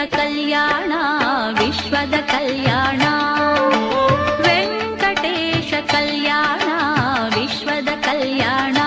ಕಲ್ಯಾಣ ವಿಶ್ವದ ಕಲ್ಯಾಣ ವೆಂಕಟೇಶ ಕಲ್ಯಾಣ ವಿಶ್ವದ ಕಲ್ಯಾಣ.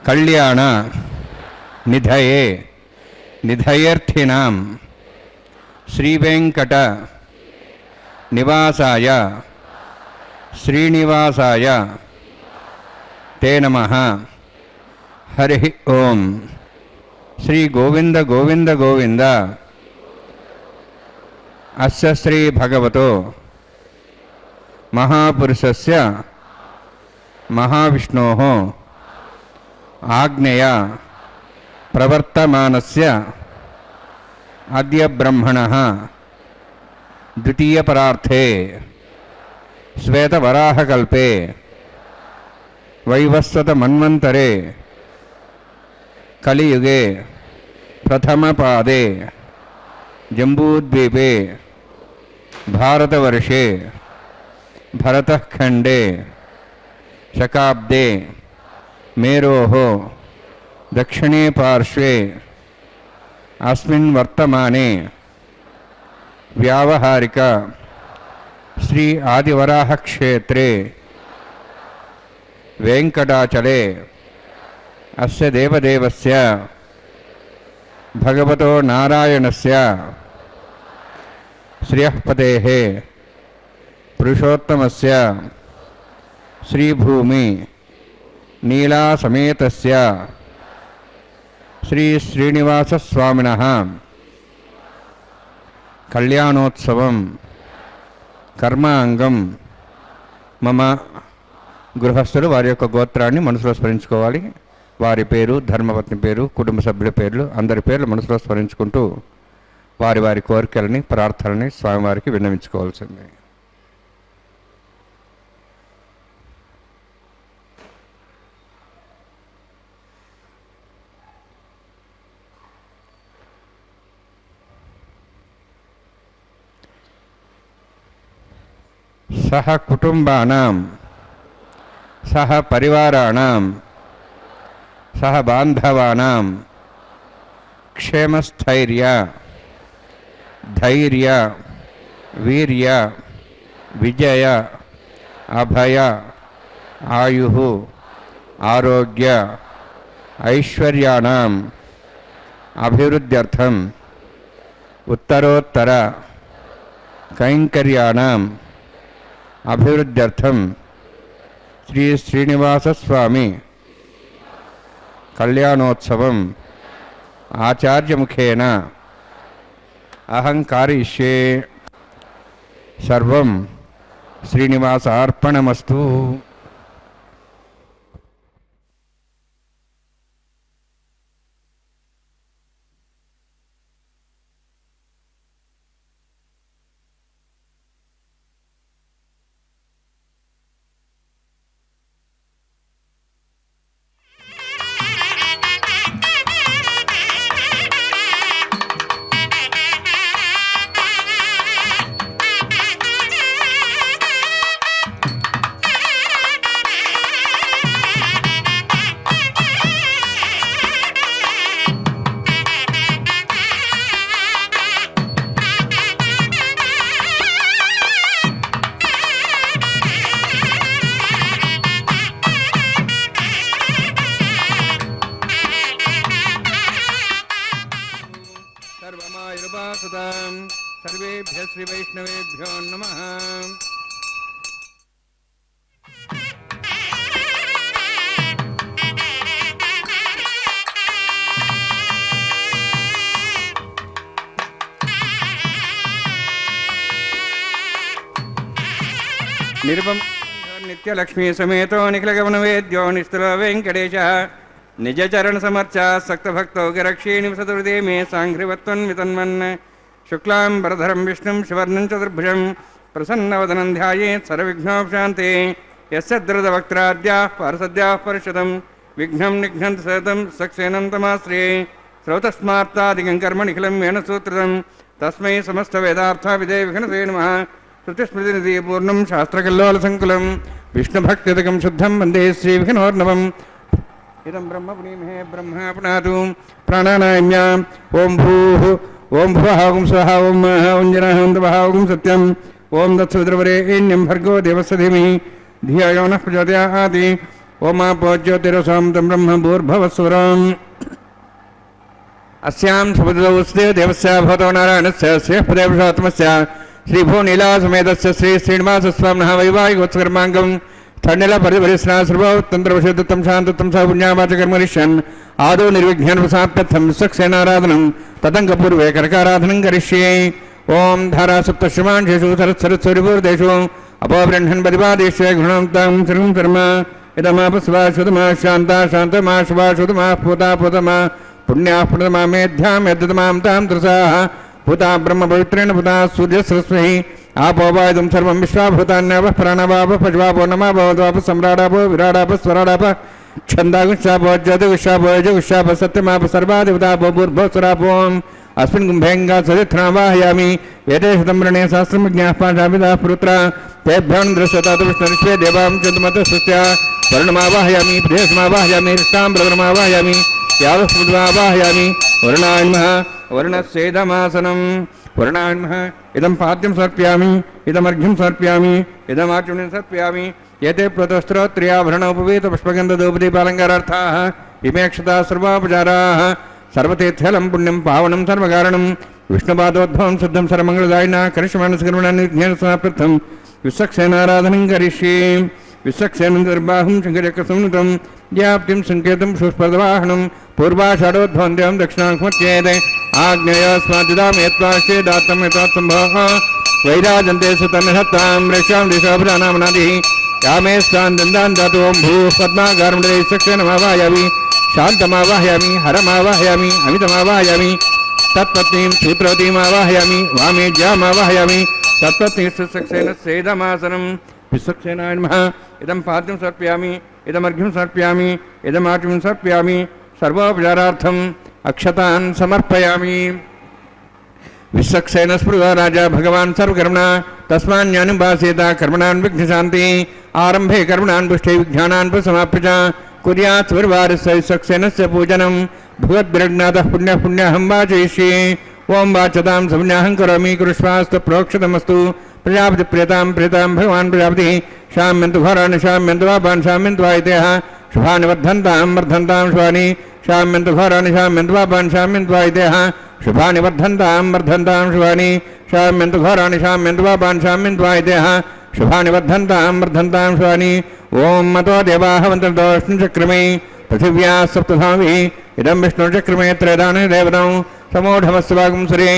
ಕಲ್ಯಾಣ ನಿಧಯೇ ನಿಧಯರ್ಥಿನಾಂ ಶ್ರೀವೆಂಕಟ ನಿವಾಸಾಯ ಶ್ರೀನಿವಾಸಾಯ ತೇ ನಮಃ. ಹರಿ ಓಂ. ಶ್ರೀ ಗೋವಿಂದ ಗೋವಿಂದ ಗೋವಿಂದ. ಅಸ್ಯ ಶ್ರೀ ಭಗವತೋ ಮಹಾಪುರುಷಸ್ಯ ಮಹಾವಿಷ್ಣೋಃ ಆಜ್ಞೆಯ ಪ್ರವರ್ತಮಾನಸ್ಯ ಅದ್ಯ ಬ್ರಹ್ಮಣಃ ದ್ವಿತೀಯಪರಾರ್ಥೇ ಶ್ವೇತವರಾಹಕಲ್ಪೆ ವೈವಸ್ವತ ಮನ್ವಂತರೆ కలియుగే ప్రథమపాదే జంబూద్వీపే భారతవర్షే భరతఖండే శకాబ్దే మేరోః దక్షిణే పార్శ్వే అస్మిన్ వర్తమానే వ్యావహారిక శ్రీ ఆదివరాహ క్షేత్రే వెంకటాచలే అస్య దేవదేవస్య భగవతో నారాయణస్య శ్రియఃపతేః పురుషోత్తమస్య శ్రీభూమి నీలాసమేతస్య శ్రీ శ్రీనివాసస్వామినః కళ్యాణోత్సవం కర్మాంగం మమ గృహస్థులు వారి యొక్క గోత్రాన్ని మనసులో స్మరించుకోవాలి. వారి పేరు, ధర్మపత్ని పేరు, కుటుంబ సభ్యుల పేర్లు, అందరి పేర్లు మనసులో స్మరించుకుంటూ వారి వారి కోరికలని, ప్రార్థనని స్వామివారికి విన్నవించుకోవాల్సింది. సహ కుటుంబానాం సహ పరివారాణాం సహ బాంధవానాం క్షేమస్థైర్య ధైర్య వీర్య విజయ అభయ ఆయు ఆరోగ్య ఐశ్వర్యాణం అభివృద్ధ్యర్థం ఉత్తరోత్తర కైంకర్యాణం అభివృద్ధ్యర్థం శ్రీ శ్రీనివాసస్వామి కళ్యాణోత్సవం ఆచార్యముఖేన అహం కారయిష్యే. సర్వం శ్రీనివాసార్పణమస్తు. సర్వమాయుర్వాసుదాం సర్వేభ్యః శ్రీ వైష్ణవేభ్యో నమః. నిర్వం నిత్యలక్ష్మీ సమేతో నిఖిలగమన వేద్యో నిస్తుల వెంకటేశ నిజచరణ సమర్చ సక్తభక్తో గరక్షేణి సతుహృదే మే సాంఘ్రివత్వన్వితన్మన్ శుక్లాంబరధరం విష్ణుం శివర్ణం చతుర్భుజం ప్రసన్నవదనం ధ్యాయేత్ సర్వవిఘ్నోపశాంతే యస్య ద్రుతవక్త్రాద్యాః పారసద్యాః పరిషదం విఘ్నం నిఘ్నంతి సతతం సక్సేనం తమాశ్రయే శ్రౌతస్మార్తాదికం కర్మ నిఖిలం మేన సూత్రితం తస్మై సమస్త వేదార్థావిదే విఘ్నతే నమః. శృతిస్మృతినిధి పూర్ణం శాస్త్రకల్లోల సంకులం విష్ణుభక్తిదకం శుద్ధం వందే శ్రీ విఘ్నోర్ణవం. ఇదం బ్రహ్మ పునీమహే బ్రహ్మ పునాతు ప్రాణానామ్య ఓం భూః ఓం భువః ఓం స్వః ఓం మహః ఓం జనః ఓం తపః ఓం సత్యం ఓం తత్సవితుర్వరేణ్యం భర్గో దేవస్య ధీమహి ధియో యో నః ప్రచోదయాత్. ఓమాపో జ్యోతిరసాంతం బ్రహ్మ భూర్భువస్సురం. అస్యాం సుపదౌస్తే దేవస్య భవతో నారాయణస్య శ్రేయఃపదే పురుషోత్తమస్య శ్రీభూనీలాసమేతస్య శ్రీ శ్రీనివాసస్వామినః వైవాహికోత్సకర్మాంగం స్థండిల పరిపరిశ్రాశ్రభోత్తంత్రవశుద్ధం శాంతత్వం సహ పుణ్యావాచకర్మరిష్యన్ ఆదో నిర్విఘ్నం ప్రసాప్యర్థం విశ్వక్సేనారాధనం తతంగపూర్వే కనకారాధనం కరిష్యే. ఓం ధారాసప్తశ్రమాంశేషు సరస్వరిపూర్దేషు అపోబ్రహ్మణ్ ప్రతిపాదేశ్వే గృహంతాం శ్రీం శర్మ ఇదమాపస్వాశ్వతమా శాంతా శాంతమా శుభాశ్వతమా పూతా పూతమా పుణ్యాః పుణ్యతమా మేధ్యాం యద్దమాం తాం త్రిసాః భూతా బ్రహ్మ పవిత్రేణ భూతా సూర్య సరస్వతి ఆపోవాయుధం సర్వం విశ్వాభూతాన్యవ ప్రాణవాప పశువాపో నమా భవద్వాప సమ్రాడాపో విరాడాప స్వరాడాప छंदागुशापो ज्योतिगुशापो यजुगुशापो सत्यमाप सर्वादिवतापो भूर्भुवस्वरापोम अस्मिन् कुम्भेङ्गा सदिथ्नावाहयामि एते शतम्रणे सहस्रमज्ञाः पाशापिताः पुरुत्रा तेभ्यं दृश्यता तु विष्णुरिष्वे देवां चन्द्रमतस्तुत्या वर्णमावाहयामि प्रदेशमावाहयामि हृष्टां प्रवरमावाहयामि यावस्मृतमावाहयामि वर्णाय नमः वर्णस्येदमासनं वर्णाय नमः इदं पाद्यं समर्पयामि इदमर्घ्यं समर्पयामि इदमाचमनीं समर्पयामि एते प्रतस्त्रोत्र्याभरणोपवीतपुष्पगन्धधूपदीपालङ्कारार्थाः इमेक्षता सर्वापचाराः सर्वतीर्थलं पुण्यं पावनं सर्वकारणं विष्णुपादोद्भवं शुद्धं सर्वमङ्गलदायिना करिष्यमानसकर्मणानिध्ययनसमाप्त्यर्थं विश्वक्सेनाराधनं करिष्ये विश्वक्सेनं दुर्बाहुं शङ्करचक्रसंयुतं व्याप्तिं सङ्केतं सुस्पर्धवाहनं पूर्वाषाढोद्भवं देवं दक्षिणाङ्मुच्येते आग्नेयस्माद्युदामेत्वाश्चे दातं यथात्सम्भवः वैराजन्ते सुतन्नहत्तां रेषां दिशाभुजानामनादिः यामे स्थान् दन्दान् दातु ओं भूः पद्मागारमण्डले विश्वक्सेनमावाहयामि शान्तमावाहयामि हरमावाहयामि अमितमावाहयामि तत्पत्नीं सूत्रवतीमावाहयामि वामे ज्यामावाहयामि तत्पत्नी सुसक्सेन सेदमासनं विश्वक्सेनाय नमः इदं पाद्यं समर्पयामि इदमर्घ्यं समर्पयामि इदमाचमनीं समर्पयामि सर्वोपचारार्थम् अक्षतान् समर्पयामि विश्वक्सेन स्पृहो राजा भगवान् सर्वकर्मणा तस्मान्यानुभासेत कर्मणान् विघ्नशान्ति आरम्भे कर्मणान् पुष्टे विज्ञानान् समाप्य च कुर्यात् सुवर्वारस्य विश्वक्सेनस्य पूजनं भगवद्विरग्नाथः पुण्यः पुण्याहं वाचयिष्ये ओं वाचतां सपुण्याहं करोमि कुरुष्वास्तु प्रोक्षतमस्तु प्रजापति प्रेतां प्रेतां भगवान् प्रजापतिः शाम्यन्तु घोरान् शाम्यन्तु वापान् शाम्यन्तु वायितेः शुभानि वर्धन्तां वर्धन्तां शुभानि शाम्यन्तु घोरान् शाम्यन्तु वापान् शाम्यन्तु वायितेः शुभानि वर्धन्तां वर्धन्तां शुभानि शाम्यन्तु घोराणि शाम्यन्तु वापान् शाम्यन्तु वायितेः शुभानि वर्धन्तां वर्धन्तां शुभानि ओं मतो देवाः वन्दन्तो विष्णुचक्रमे पृथिव्याः सप्तधामि इदं विष्णुचक्रमे त्रयदानि देवतां समूढमस्वागं सूर्ये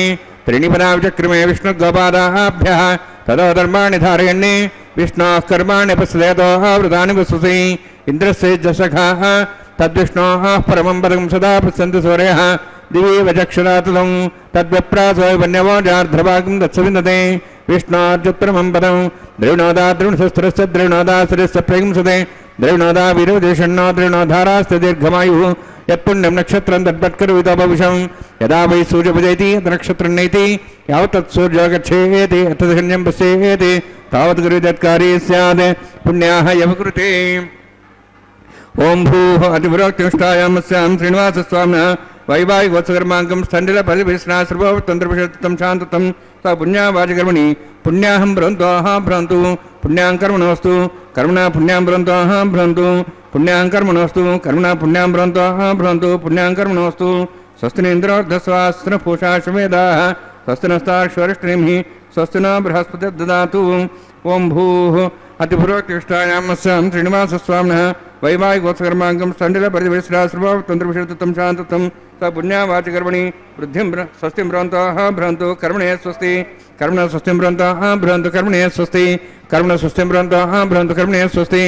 त्रीणिपदाचक्रमे विष्णुगोपादाभ्यः ततो धर्माणि धारयन्ने विष्णोः कर्माणि पश्यतो आवृतानि वसुसि इन्द्रस्य जसखाः तद्विष्णोः परमं पदं सदा पश्यन्ति सूर्यः दिवि वचक्षुरातुलं तद्विप्रासो वन्यवोजार्ध्रभागं तत्सविन्दते विष्णोर्जुत्तमं पदं द्रविणोदा द्रविणशस्त्रस्य द्रविणोदा सुरस्य प्रहिंसते द्रविणोदा विरोधेषण्णो द्रविणोधारास्ते दीर्घमायुः यत्पुण्यं नक्षत्रं तद्वत्करुवितोपविशं यदा वै सूर्योपजयति तन्नक्षत्रं नैति यावत् तत्सूर्यो गच्छेति तदन्यं पश्येति तावत् गुरुदत्कारी स्यात् पुण्याः यवकृते ओं भूः अतिपुरोक्तिष्ठायामस्यां श्रीनिवासस्वामिनः वैवाहिकोत्सकर्माङ्कं स्थण्डिलपरिभिस्ना सर्वतन्त्रविषयत्तं शान्ततं स पुण्यावाचकर्मणि पुण्याहं भ्रन्तोः भ्रन्तु पुण्यां कर्मणोऽस्तु कर्मणा पुण्यां भ्रन्तोः भ्रन्तु पुण्यां कर्मणोऽस्तु कर्मणा पुण्यां भ्रन्तोः भ्रन्तु पुण्यां कर्मणोऽस्तु स्वस्तिनेन्द्रोर्धस्वास्त्रपूषा शुमेधाः स्वस्ति नस्तार्श्वरिष्ठनिमिः स्वस्ति न बृहस्पतिर्ददातु ओं भूः अतिपुरोक्तिष्ठायामस्यां श्रीनिवासस्वामिनः वैवाहिकोत्सकर्माङ्कं स्थण्डिलपरिभिस्ना सर्वतन्त्रविषयत्तं शान्ततं स पुण्यावाचकर्मणि वृद्धिं स्वस्तिं भ्रन्तोः भ्रन्तु कर्मणे स्वस्ति कर्मण स्वस्तिं भ्रन्तोः भ्रन्तु कर्मणे स्वस्ति कर्मण स्वस्तिं भ्रन्तोः भ्रन्तु कर्मणे स्वस्ति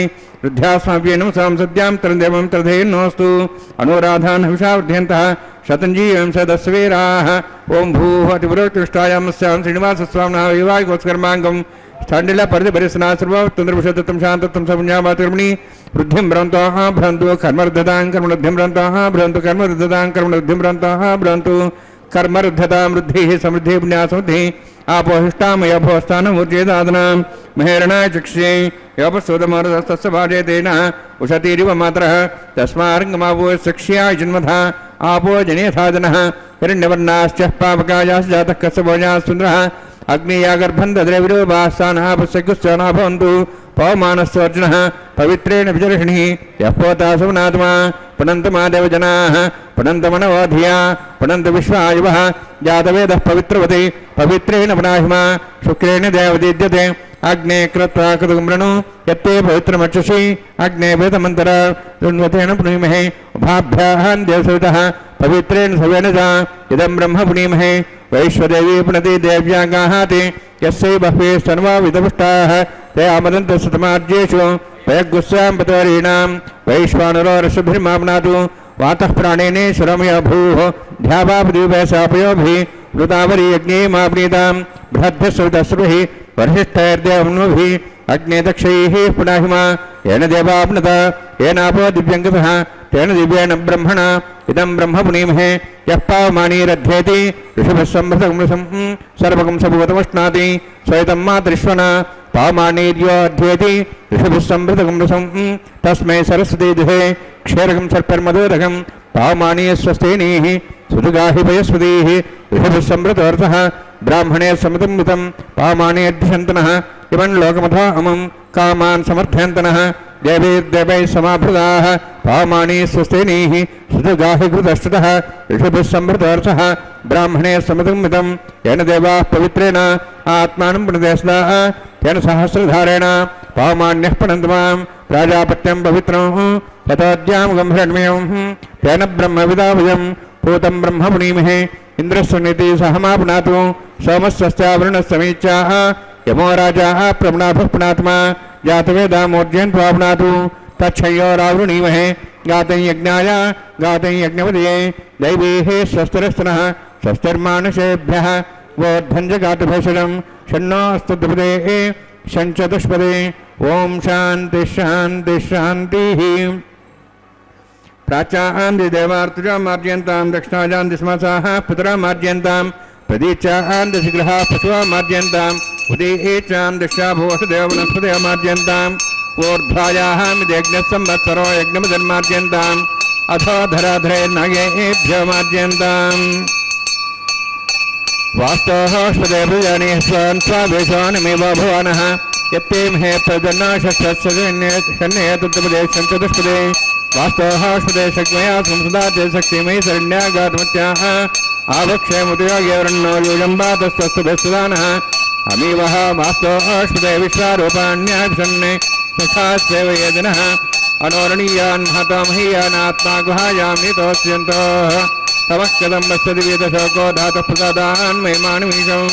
वृद्ध्यास्माभ्येनं सां सद्यां तरदेवं तरधेन्नोऽस्तु अनुराधान् हविषा वृद्ध्यन्तः शतञ्जीवं सदस्वीराः ओं भूः अतिपुरोक्तिष्ठायामस्यां श्रीनिवासस्वामिनः वैवाहिकोत्सकर्माङ्कं स्थाण्डिलपरिभिस्ना सर्वतन्त्रविषयत्तं शान्ततं स पुण्यावाचकर्मणि वृद्धिं भ्रन्तोः भ्रन्तु कर्मरुद्धतां कर्मणुद्धिं भ्रन्तोः भ्रन्तु कर्मरुद्धतां कर्मणुद्धिं भ्रन्तोः भ्रन्तु कर्मरुद्धतां वृद्धिः समृद्धिः पुण्यासमृद्धिः आपोहिष्टामय भोस्थानमूर्जेदादनां महेरणाय चक्षे योपस्वदमरदस्तस्य भाजे तेन उशतीरिव मातरः तस्मार्ङ्गमावो सक्ष्याय जन्मथा आपो जनेथा जनः हिरण्यवर्णाश्च पावकायाश्च जातः कस्य भोजाः सुन्दरः अग्नियागर्भं दद्रविरोभास्तानः पश्यकुश्चना भवन्तु पवमानस्वर्जुनः पवित्रेण विजर्षिणिः यः पोता सुमनात्मा पुनन्तु मादेवजनाः पुनन्तु मनवोधिया पुनन्तु विश्वायुवः जातवेदः पवित्रवते पवित्रेण पुनाहिमा शुक्रेण देवदीद्यते अग्ने कृत्वा कृतुमृणु यत्ते पवित्रमक्षसि अग्ने वेदमन्तर रुण्वतेन पुनीमहे उभाभ्याः देवसवितः पवित्रेण सवेन च इदं ब्रह्म पुनीमहे वैश्वदेवी पुनति देव्यागाहाति यस्यै बह्वे सर्वा विदपुष्टाः ते आमदन्तः शतमार्जेषु वयगुस्सां पतरीणां वैश्वानरोरसभिर्माप्नातु वातः प्राणेनेश्वरमय भूः ध्यावापदीपयसापयोभिः वृतावरी यज्ञे माप्नीतां बृहद्भ्यः सवितस्रुभिः वर्षिष्ठैर्देवन्मुभिः अग्ने दक्षैः पुनाहिमा येन देवाप्नुत येनापो दिव्यङ्गतः तेन दिव्येन ब्रह्मणा इदं ब्रह्म पुनीमहे यः पावमानीरध्येति ऋषभः संभृतगुंसं सर्वगं सभूतमुष्णाति स्वैतं मातरिश्वना पावमानीर्यो अध्येति ऋषभः संभृतगुंसं तस्मै सरस्वती दुहे क्षीरकं सर्पर्मदोदकं पावमानी स्वस्तेनीः सुदुगाहि पयस्वतीः ऋषभः संभृतोऽर्थः ब्राह्मणे समृतं पावमानेऽध्यशन्तनः इमं लोकमथा अमं कामान् समर्थयन्तनः देवैर्देवैः समाभृताः पावमानी स्वस्तेनीः सुदुगाहि कृतश्रुतः ऋषभः संभृतोऽर्थः ब्राह्मणे समृतं येन देवाः पवित्रेण आत्मानं पुनते सदा तेन सहस्रधारेण पावमान्यः पुनन्तु मां प्राजापत्यं पवित्रं ततोद्यां गम्भीरण्मयं तेन ब्रह्मविदावयं पूतं ब्रह्म पुनीमहे इन्द्रस्य नीति सहमा पुनातु सोमस्वस्त्यावरुणस्समीच्याः यमो राजाः प्रपुनाभः पुनात्मा जातवेदामोर्जयन् त्वा पुनातु तच्छयोरावृणीमहे गातं यज्ञाय गातं यज्ञपदये दैवीः स्वस्तिरस्तनः स्वस्तिर्मानुषेभ्यः वोद्धञ्जगातभेषजं षण्णो अस्तुद्पदे शञ्चतुष्पदे ॐ शान्तिः शान्तिः शान्तिः प्राचान्ति देवार्तुजां मार्जयन्तां दक्षिणाजान्ति स्मसाः पितरां मार्जयन्तां प्रदीचान्ति शीघ्रः पशुवां मार्जयन्ताम् उदीचां दृष्ट्या भुवसुदेव वनस्पतयः मार्जयन्ताम् ऊर्ध्वायाः मिदेज्ञः संवत्सरो यज्ञमुदन्मार्जयन्ताम् अथो धराधरे नागेभ्यो मार्जयन्ताम् वास्तोष्पदे प्रजानीः स्वान् स्वावेशानमेव भुवनः यत्तेमहे प्रजन्नाशस्त्रन्ये तुल्यपदे चतुष्पदे वास्तोष्पदे शक्मया संसदाते शक्तिमयी शरण्यागातमत्याः आवक्षयमुदयोगेवरन्नो योजम्बातस्तस्तुभस्तदानः अमीवः वास्तोष्पदे विश्वारूपाण्याभिषन्ने सखास्येव येजनः अनोरणीयान् महतो महीयानात्मा गुहायां नीतोऽस्यन्तोः तमः कदम्बस्य दिव्यदशोको धातः प्रसादान् महिमानमीशं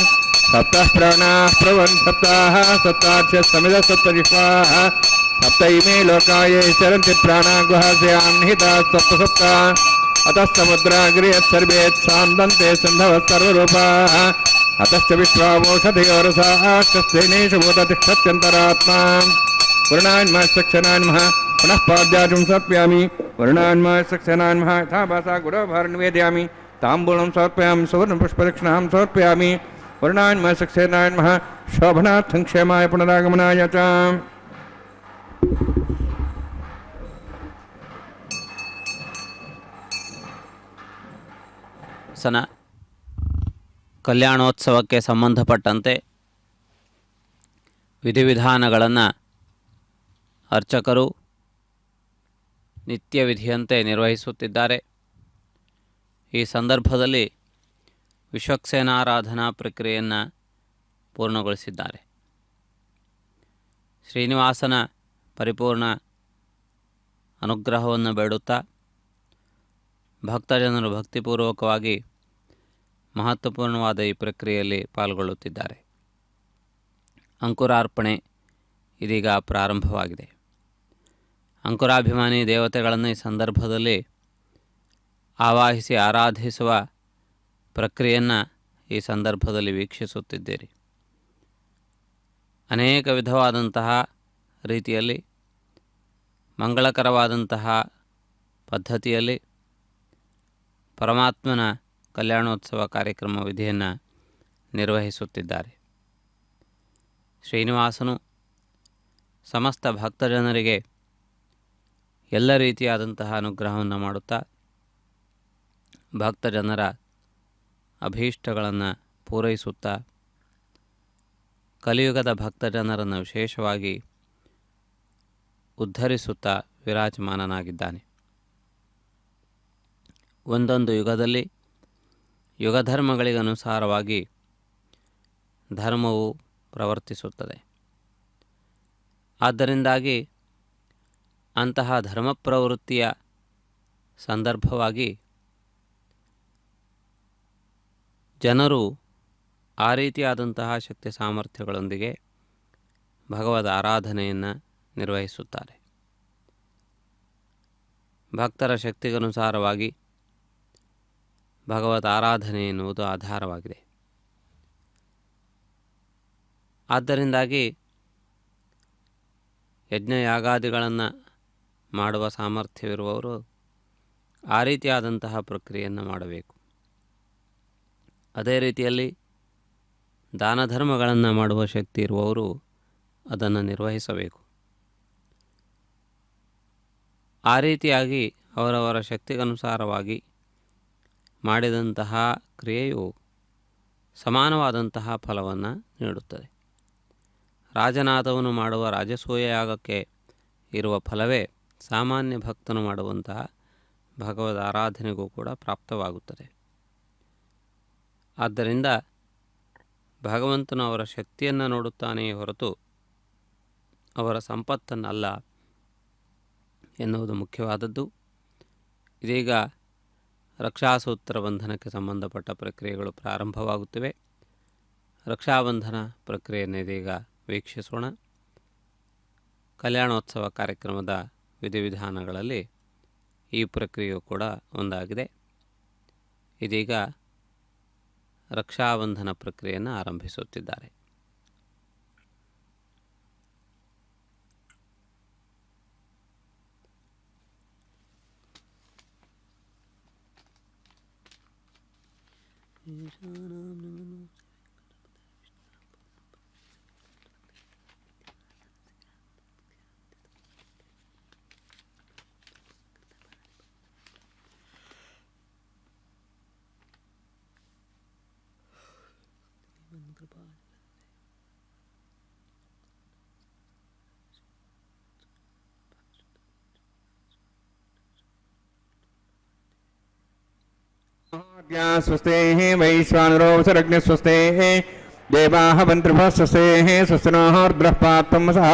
सप्तः प्राणाः प्रवन् सप्ताः सप्ताक्षमिदः सप्तजिह्वाः सप्त इमे लोकाये चरन्ति प्राणा गुहास्यां निहिताः सप्तसप्ता अतः समुद्राग्र्यः सर्वेत्सान्दन्ते सिन्धवः सर्वरूपाः अतश्च विश्वामोषधयोरसाः कस्तेनेषु भूततिष्ठत्यन्तरात्मा वर्णान्मः पुनः पाद्याजुं समर्पयामि वर्णान्मः यथा भासा गुरोभार निवेदयामि ताम्बूलं समर्पयामि सुवर्णपुष्पदक्षिणां समर्पयामि वर्णान्मः शोभनार्थं क्षेमाय पुनरागमनाय च ಸನ ಕಲ್ಯಾಣೋತ್ಸವಕ್ಕೆ ಸಂಬಂಧಪಟ್ಟಂತೆ ವಿಧಿವಿಧಾನಗಳನ್ನು ಅರ್ಚಕರು ನಿತ್ಯ ವಿಧಿಯಂತೆ ನಿರ್ವಹಿಸುತ್ತಿದ್ದಾರೆ. ಈ ಸಂದರ್ಭದಲ್ಲಿ ವಿಶ್ವಕ್ಸೇನಾರಾಧನಾ ಪ್ರಕ್ರಿಯೆಯನ್ನು ಪೂರ್ಣಗೊಳಿಸಿದ್ದಾರೆ. ಶ್ರೀನಿವಾಸನ ಪರಿಪೂರ್ಣ ಅನುಗ್ರಹವನ್ನು ಬೇಡುತ್ತಾ ಭಕ್ತಜನರು ಭಕ್ತಿಪೂರ್ವಕವಾಗಿ ಮಹತ್ವಪೂರ್ಣವಾದ ಈ ಪ್ರಕ್ರಿಯೆಯಲ್ಲಿ ಪಾಲ್ಗೊಳ್ಳುತ್ತಿದ್ದಾರೆ. ಅಂಕುರಾರ್ಪಣೆ ಇದೀಗ ಪ್ರಾರಂಭವಾಗಿದೆ. ಅಂಕುರಾಭಿಮಾನಿ ದೇವತೆಗಳನ್ನು ಈ ಸಂದರ್ಭದಲ್ಲಿ ಆವಾಹಿಸಿ ಆರಾಧಿಸುವ ಪ್ರಕ್ರಿಯೆಯನ್ನು ಈ ಸಂದರ್ಭದಲ್ಲಿ ವೀಕ್ಷಿಸುತ್ತಿದ್ದೀರಿ. ಅನೇಕ ವಿಧವಾದಂತಹ ರೀತಿಯಲ್ಲಿ ಮಂಗಳಕರವಾದಂತಹ ಪದ್ಧತಿಯಲ್ಲಿ ಪರಮಾತ್ಮನ ಕಲ್ಯಾಣೋತ್ಸವ ಕಾರ್ಯಕ್ರಮ ವಿಧಿಯನ್ನು ನಿರ್ವಹಿಸುತ್ತಿದ್ದಾರೆ. ಶ್ರೀನಿವಾಸನು ಸಮಸ್ತ ಭಕ್ತಜನರಿಗೆ ಎಲ್ಲ ರೀತಿಯಾದಂತಹ ಅನುಗ್ರಹವನ್ನು ಮಾಡುತ್ತಾ ಭಕ್ತಜನರ ಅಭೀಷ್ಟಗಳನ್ನು ಪೂರೈಸುತ್ತಾ ಕಲಿಯುಗದ ಭಕ್ತಜನರನ್ನು ವಿಶೇಷವಾಗಿ ಉದ್ಧರಿಸುತ್ತಾ ವಿರಾಜಮಾನನಾಗಿದ್ದಾನೆ. ಒಂದೊಂದು ಯುಗದಲ್ಲಿ ಯುಗಧರ್ಮಗಳಿಗನುಸಾರವಾಗಿ ಧರ್ಮವು ಪ್ರವರ್ತಿಸುತ್ತದೆ. ಆದ್ದರಿಂದಾಗಿ ಅಂತಹ ಧರ್ಮ ಪ್ರವೃತ್ತಿಯ ಸಂದರ್ಭವಾಗಿ ಜನರು ಆ ರೀತಿಯಾದಂತಹ ಶಕ್ತಿ ಸಾಮರ್ಥ್ಯಗಳೊಂದಿಗೆ ಭಗವದ್ ಆರಾಧನೆಯನ್ನು ನಿರ್ವಹಿಸುತ್ತಾರೆ. ಭಕ್ತರ ಶಕ್ತಿಗನುಸಾರವಾಗಿ ಭಗವದ್ ಆರಾಧನೆ ಎನ್ನುವುದು ಆಧಾರವಾಗಿದೆ. ಆದ್ದರಿಂದಾಗಿ ಯಜ್ಞಯಾಗಾದಿಗಳನ್ನು ಮಾಡುವ ಸಾಮರ್ಥ್ಯವಿರುವವರು ಆ ರೀತಿಯಾದಂತಹ ಪ್ರಕ್ರಿಯೆಯನ್ನು ಮಾಡಬೇಕು. ಅದೇ ರೀತಿಯಲ್ಲಿ ದಾನ ಧರ್ಮಗಳನ್ನು ಮಾಡುವ ಶಕ್ತಿ ಇರುವವರು ಅದನ್ನು ನಿರ್ವಹಿಸಬೇಕು. ಆ ರೀತಿಯಾಗಿ ಅವರವರ ಶಕ್ತಿಗನುಸಾರವಾಗಿ ಮಾಡಿದಂತಹ ಕ್ರಿಯೆಯು ಸಮಾನವಾದಂತಹ ಫಲವನ್ನು ನೀಡುತ್ತದೆ. ರಾಜನಾದವನು ಮಾಡುವ ರಾಜಸೂಯ ಯಾಗಕ್ಕೆ ಇರುವ ಫಲವೇ ಸಾಮಾನ್ಯ ಭಕ್ತನು ಮಾಡುವಂತಹ ಭಗವದ್ ಆರಾಧನೆಗೂ ಕೂಡ ಪ್ರಾಪ್ತವಾಗುತ್ತದೆ. ಆದ್ದರಿಂದ ಭಗವಂತನು ಅವರ ಶಕ್ತಿಯನ್ನು ನೋಡುತ್ತಾನೆಯೇ ಹೊರತು ಅವರ ಸಂಪತ್ತನ್ನಲ್ಲ ಎನ್ನುವುದು ಮುಖ್ಯವಾದದ್ದು. ಇದೀಗ ರಕ್ಷಾಸೂತ್ರ ಬಂಧನಕ್ಕೆ ಸಂಬಂಧಪಟ್ಟ ಪ್ರಕ್ರಿಯೆಗಳು ಪ್ರಾರಂಭವಾಗುತ್ತಿವೆ. ರಕ್ಷಾಬಂಧನ ಪ್ರಕ್ರಿಯೆಯನ್ನು ಇದೀಗ ವೀಕ್ಷಿಸೋಣ. ಕಲ್ಯಾಣೋತ್ಸವ ಕಾರ್ಯಕ್ರಮದ ವಿಧಿವಿಧಾನಗಳಲ್ಲಿ ಈ ಪ್ರಕ್ರಿಯೆಯು ಕೂಡ ಒಂದಾಗಿದೆ. ಇದೀಗ ರಕ್ಷಾಬಂಧನ ಪ್ರಕ್ರಿಯೆಯನ್ನು ಆರಂಭಿಸುತ್ತಿದ್ದಾರೆ. स्वस्तेः वैश्वानरो सरग्निस्वस्तेः देवाः वन्त्रिभः स्वस्तेः स्वस्तिनोर्द्रः पात्वमसः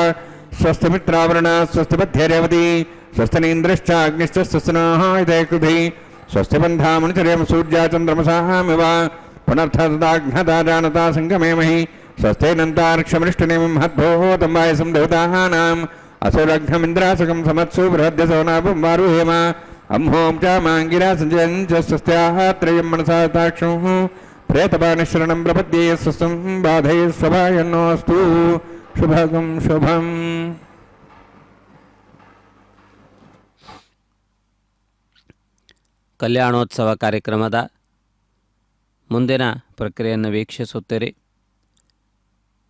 स्वस्तिमित्रावरुणः स्वस्तिपथ्यरेवती स्वस्तिनीन्द्रश्चाग्निश्च स्वस्तिनोः इते कृधि स्वस्तिबन्धामनुचर्यं सूर्या चन्द्रमसामिव पुनर्थदाघ्नता जानता सङ्गमेमहि स्वस्तेनन्तार्क्षमृष्टनेमिं महद्भूतम्बायसं देवतानाम् असुरघ्नमिन्द्रासकं समत्सु बृहद्यसवनापं वारुहेम अम्हों च माङ्गिरा सञ्जयं च स्वस्त्याः त्रयं मनसा ताक्षुः प्रेतपानिशरणं प्रपद्ये स्वस्तं बाधये स्वभायन्नोऽस्तु शुभगं शुभम्. ಕಲ್ಯಾಣೋತ್ಸವ ಕಾರ್ಯಕ್ರಮದ ಮುಂದಿನ ಪ್ರಕ್ರಿಯೆಯನ್ನು ವೀಕ್ಷಿಸುತ್ತೀರಿ.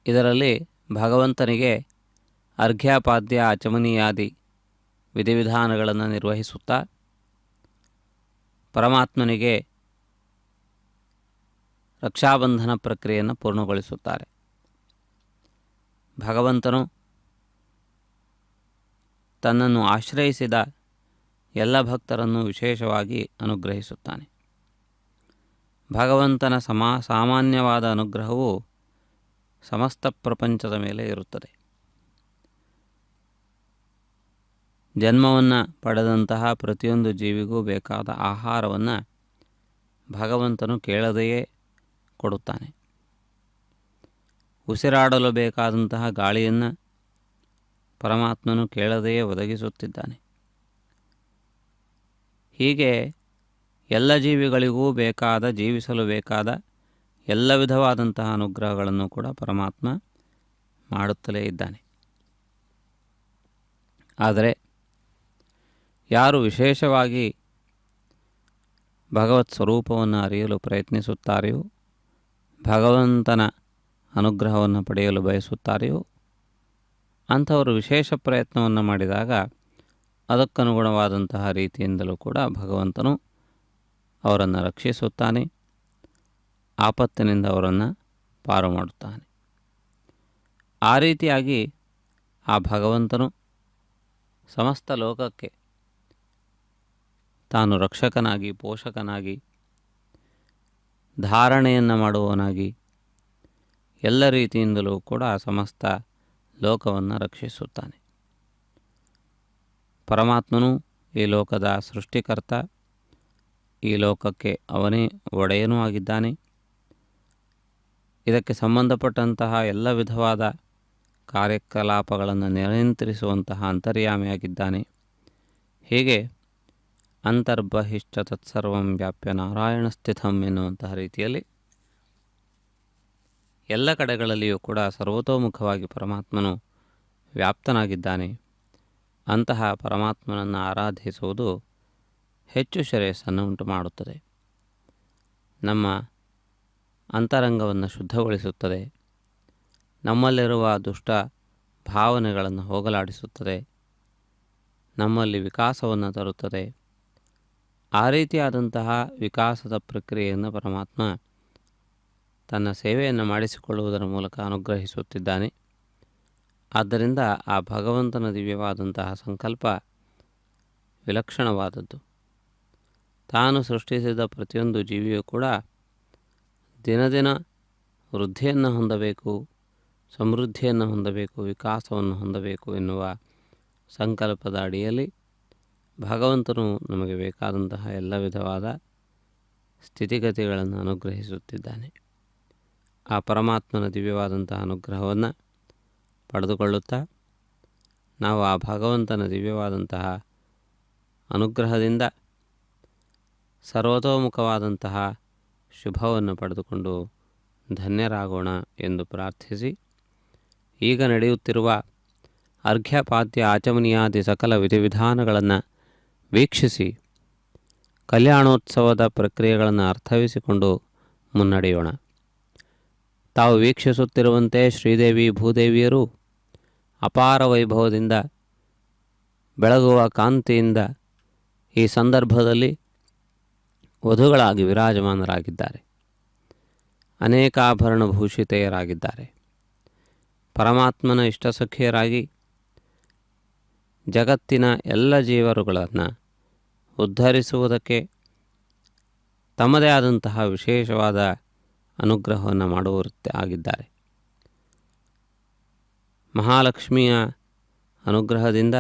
ಇದರಲ್ಲಿ ಭಗವಂತನಿಗೆ ಅರ್ಘ್ಯಪಾದ್ಯ ಆಚಮನೀಯಾದಿ ವಿಧಿವಿಧಾನಗಳನ್ನು ನಿರ್ವಹಿಸುತ್ತಾ ಪರಮಾತ್ಮನಿಗೆ ರಕ್ಷಾಬಂಧನ ಪ್ರಕ್ರಿಯೆಯನ್ನು ಪೂರ್ಣಗೊಳಿಸುತ್ತಾರೆ. ಭಗವಂತನು ತನ್ನನ್ನು ಆಶ್ರಯಿಸಿದ ಎಲ್ಲ ಭಕ್ತರನ್ನು ವಿಶೇಷವಾಗಿ ಅನುಗ್ರಹಿಸುತ್ತಾನೆ. ಭಗವಂತನ ಸಾಮಾನ್ಯವಾದ ಅನುಗ್ರಹವು ಸಮಸ್ತ ಪ್ರಪಂಚದ ಮೇಲೆ ಇರುತ್ತದೆ. ಜನ್ಮವನ್ನು ಪಡೆದಂತಹ ಪ್ರತಿಯೊಂದು ಜೀವಿಗೂ ಬೇಕಾದ ಆಹಾರವನ್ನು ಭಗವಂತನು ಕೇಳದೆಯೇ ಕೊಡುತ್ತಾನೆ. ಉಸಿರಾಡಲು ಬೇಕಾದಂತಹ ಗಾಳಿಯನ್ನು ಪರಮಾತ್ಮನು ಕೇಳದೆಯೇ ಒದಗಿಸುತ್ತಿದ್ದಾನೆ. ಹೀಗೆ ಎಲ್ಲ ಜೀವಿಗಳಿಗೂ ಬೇಕಾದ, ಜೀವಿಸಲು ಬೇಕಾದ ಎಲ್ಲ ವಿಧವಾದಂತಹ ಅನುಗ್ರಹಗಳನ್ನು ಕೂಡ ಪರಮಾತ್ಮ ಮಾಡುತ್ತಲೇ ಇದ್ದಾನೆ. ಆದರೆ ಯಾರು ವಿಶೇಷವಾಗಿ ಭಗವತ್ ಸ್ವರೂಪವನ್ನು ಅರಿಯಲು ಪ್ರಯತ್ನಿಸುತ್ತಾರೆಯೋ, ಭಗವಂತನ ಅನುಗ್ರಹವನ್ನು ಪಡೆಯಲು ಬಯಸುತ್ತಾರೆಯೋ ಅಂಥವರು ವಿಶೇಷ ಪ್ರಯತ್ನವನ್ನು ಮಾಡಿದಾಗ ಅದಕ್ಕನುಗುಣವಾದಂತಹ ರೀತಿಯಿಂದಲೂ ಕೂಡ ಭಗವಂತನು ಅವರನ್ನು ರಕ್ಷಿಸುತ್ತಾನೆ, ಆಪತ್ತಿನಿಂದ ಅವರನ್ನು ಪಾರು ಮಾಡುತ್ತಾನೆ. ಆ ರೀತಿಯಾಗಿ ಆ ಭಗವಂತನು ಸಮಸ್ತ ಲೋಕಕ್ಕೆ ತಾನು ರಕ್ಷಕನಾಗಿ, ಪೋಷಕನಾಗಿ, ಧಾರಣೆಯನ್ನು ಮಾಡುವವನಾಗಿ ಎಲ್ಲ ರೀತಿಯಿಂದಲೂ ಕೂಡ ಸಮಸ್ತ ಲೋಕವನ್ನು ರಕ್ಷಿಸುತ್ತಾನೆ. ಪರಮಾತ್ಮನು ಈ ಲೋಕದ ಸೃಷ್ಟಿಕರ್ತ, ಈ ಲೋಕಕ್ಕೆ ಅವನೇ ಒಡೆಯನೂ ಆಗಿದ್ದಾನೆ. ಇದಕ್ಕೆ ಸಂಬಂಧಪಟ್ಟಂತಹ ಎಲ್ಲ ವಿಧವಾದ ಕಾರ್ಯಕಲಾಪಗಳನ್ನು ನಿಯಂತ್ರಿಸುವಂತಹ ಅಂತರ್ಯಾಮಿಯಾಗಿದ್ದಾನೆ. ಹೀಗೆ ಅಂತರ್ಬಹಿಶ್ಚ ತತ್ಸರ್ವಂ ವ್ಯಾಪ್ಯ ನಾರಾಯಣ ಸ್ಥಿತಂ ಎನ್ನುವಂತಹ ರೀತಿಯಲ್ಲಿ ಎಲ್ಲ ಕಡೆಗಳಲ್ಲಿಯೂ ಕೂಡ ಸರ್ವತೋಮುಖವಾಗಿ ಪರಮಾತ್ಮನು ವ್ಯಾಪ್ತನಾಗಿದ್ದಾನೆ. ಅಂತಹ ಪರಮಾತ್ಮನನ್ನು ಆರಾಧಿಸುವುದು ಹೆಚ್ಚು ಶ್ರೇಯಸ್ಸನ್ನು ಉಂಟು ಮಾಡುತ್ತದೆ. ನಮ್ಮ ಅಂತರಂಗವನ್ನು ಶುದ್ಧಗೊಳಿಸುತ್ತದೆ. ನಮ್ಮಲ್ಲಿರುವ ದುಷ್ಟ ಭಾವನೆಗಳನ್ನು ಹೋಗಲಾಡಿಸುತ್ತದೆ. ನಮ್ಮಲ್ಲಿ ವಿಕಾಸವನ್ನು ತರುತ್ತದೆ. ಆ ರೀತಿಯಾದಂತಹ ವಿಕಾಸದ ಪ್ರಕ್ರಿಯೆಯನ್ನು ಪರಮಾತ್ಮ ತನ್ನ ಸೇವೆಯನ್ನು ಮಾಡಿಸಿಕೊಳ್ಳುವುದರ ಮೂಲಕ ಅನುಗ್ರಹಿಸುತ್ತಿದ್ದಾನೆ. ಆದ್ದರಿಂದ ಆ ಭಗವಂತನ ದಿವ್ಯವಾದಂತಹ ಸಂಕಲ್ಪ ವಿಲಕ್ಷಣವಾದದ್ದು. ತಾನು ಸೃಷ್ಟಿಸಿದ ಪ್ರತಿಯೊಂದು ಜೀವಿಯೂ ಕೂಡ ದಿನ ದಿನ ವೃದ್ಧಿಯನ್ನು ಹೊಂದಬೇಕು, ಸಮೃದ್ಧಿಯನ್ನು ಹೊಂದಬೇಕು, ವಿಕಾಸವನ್ನು ಹೊಂದಬೇಕು ಎನ್ನುವ ಸಂಕಲ್ಪದ ಅಡಿಯಲ್ಲಿ ಭಗವಂತನು ನಮಗೆ ಬೇಕಾದಂತಹ ಎಲ್ಲ ವಿಧವಾದ ಸ್ಥಿತಿಗತಿಗಳನ್ನು ಅನುಗ್ರಹಿಸುತ್ತಿದ್ದಾನೆ. ಆ ಪರಮಾತ್ಮನ ದಿವ್ಯವಾದಂತಹ ಅನುಗ್ರಹವನ್ನು ಪಡೆದುಕೊಳ್ಳುತ್ತಾ ನಾವು ಆ ಭಗವಂತನ ದಿವ್ಯವಾದಂತಹ ಅನುಗ್ರಹದಿಂದ ಸರ್ವತೋಮುಖವಾದಂತಹ ಶುಭವನ್ನು ಪಡೆದುಕೊಂಡು ಧನ್ಯರಾಗೋಣ ಎಂದು ಪ್ರಾರ್ಥಿಸಿ, ಈಗ ನಡೆಯುತ್ತಿರುವ ಅರ್ಘ್ಯಪಾದ್ಯ ಆಚಮನೀಯಾದಿ ಸಕಲ ವಿಧಿವಿಧಾನಗಳನ್ನು ವೀಕ್ಷಿಸಿ ಕಲ್ಯಾಣೋತ್ಸವದ ಪ್ರಕ್ರಿಯೆಗಳನ್ನು ಅರ್ಥೈಸಿಕೊಂಡು ಮುನ್ನಡೆಯೋಣ. ತಾವು ವೀಕ್ಷಿಸುತ್ತಿರುವಂತೆ ಶ್ರೀದೇವಿ ಭೂದೇವಿಯರು ಅಪಾರ ವೈಭವದಿಂದ ಬೆಳಗುವ ಕಾಂತಿಯಿಂದ ಈ ಸಂದರ್ಭದಲ್ಲಿ ವಧುಗಳಾಗಿ ವಿರಾಜಮಾನರಾಗಿದ್ದಾರೆ. ಅನೇಕ ಆಭರಣ ಭೂಷಿತೆಯರಾಗಿದ್ದಾರೆ. ಪರಮಾತ್ಮನ ಇಷ್ಟಸಖಿಯರಾಗಿ ಜಗತ್ತಿನ ಎಲ್ಲ ಜೀವರುಗಳನ್ನು ಉದ್ಧರಿಸುವುದಕ್ಕೆ ತಮ್ಮದೇ ಆದಂತಹ ವಿಶೇಷವಾದ ಅನುಗ್ರಹವನ್ನು ಮಾಡುವವರೇ ಆಗಿದ್ದಾರೆ. ಮಹಾಲಕ್ಷ್ಮಿಯ ಅನುಗ್ರಹದಿಂದ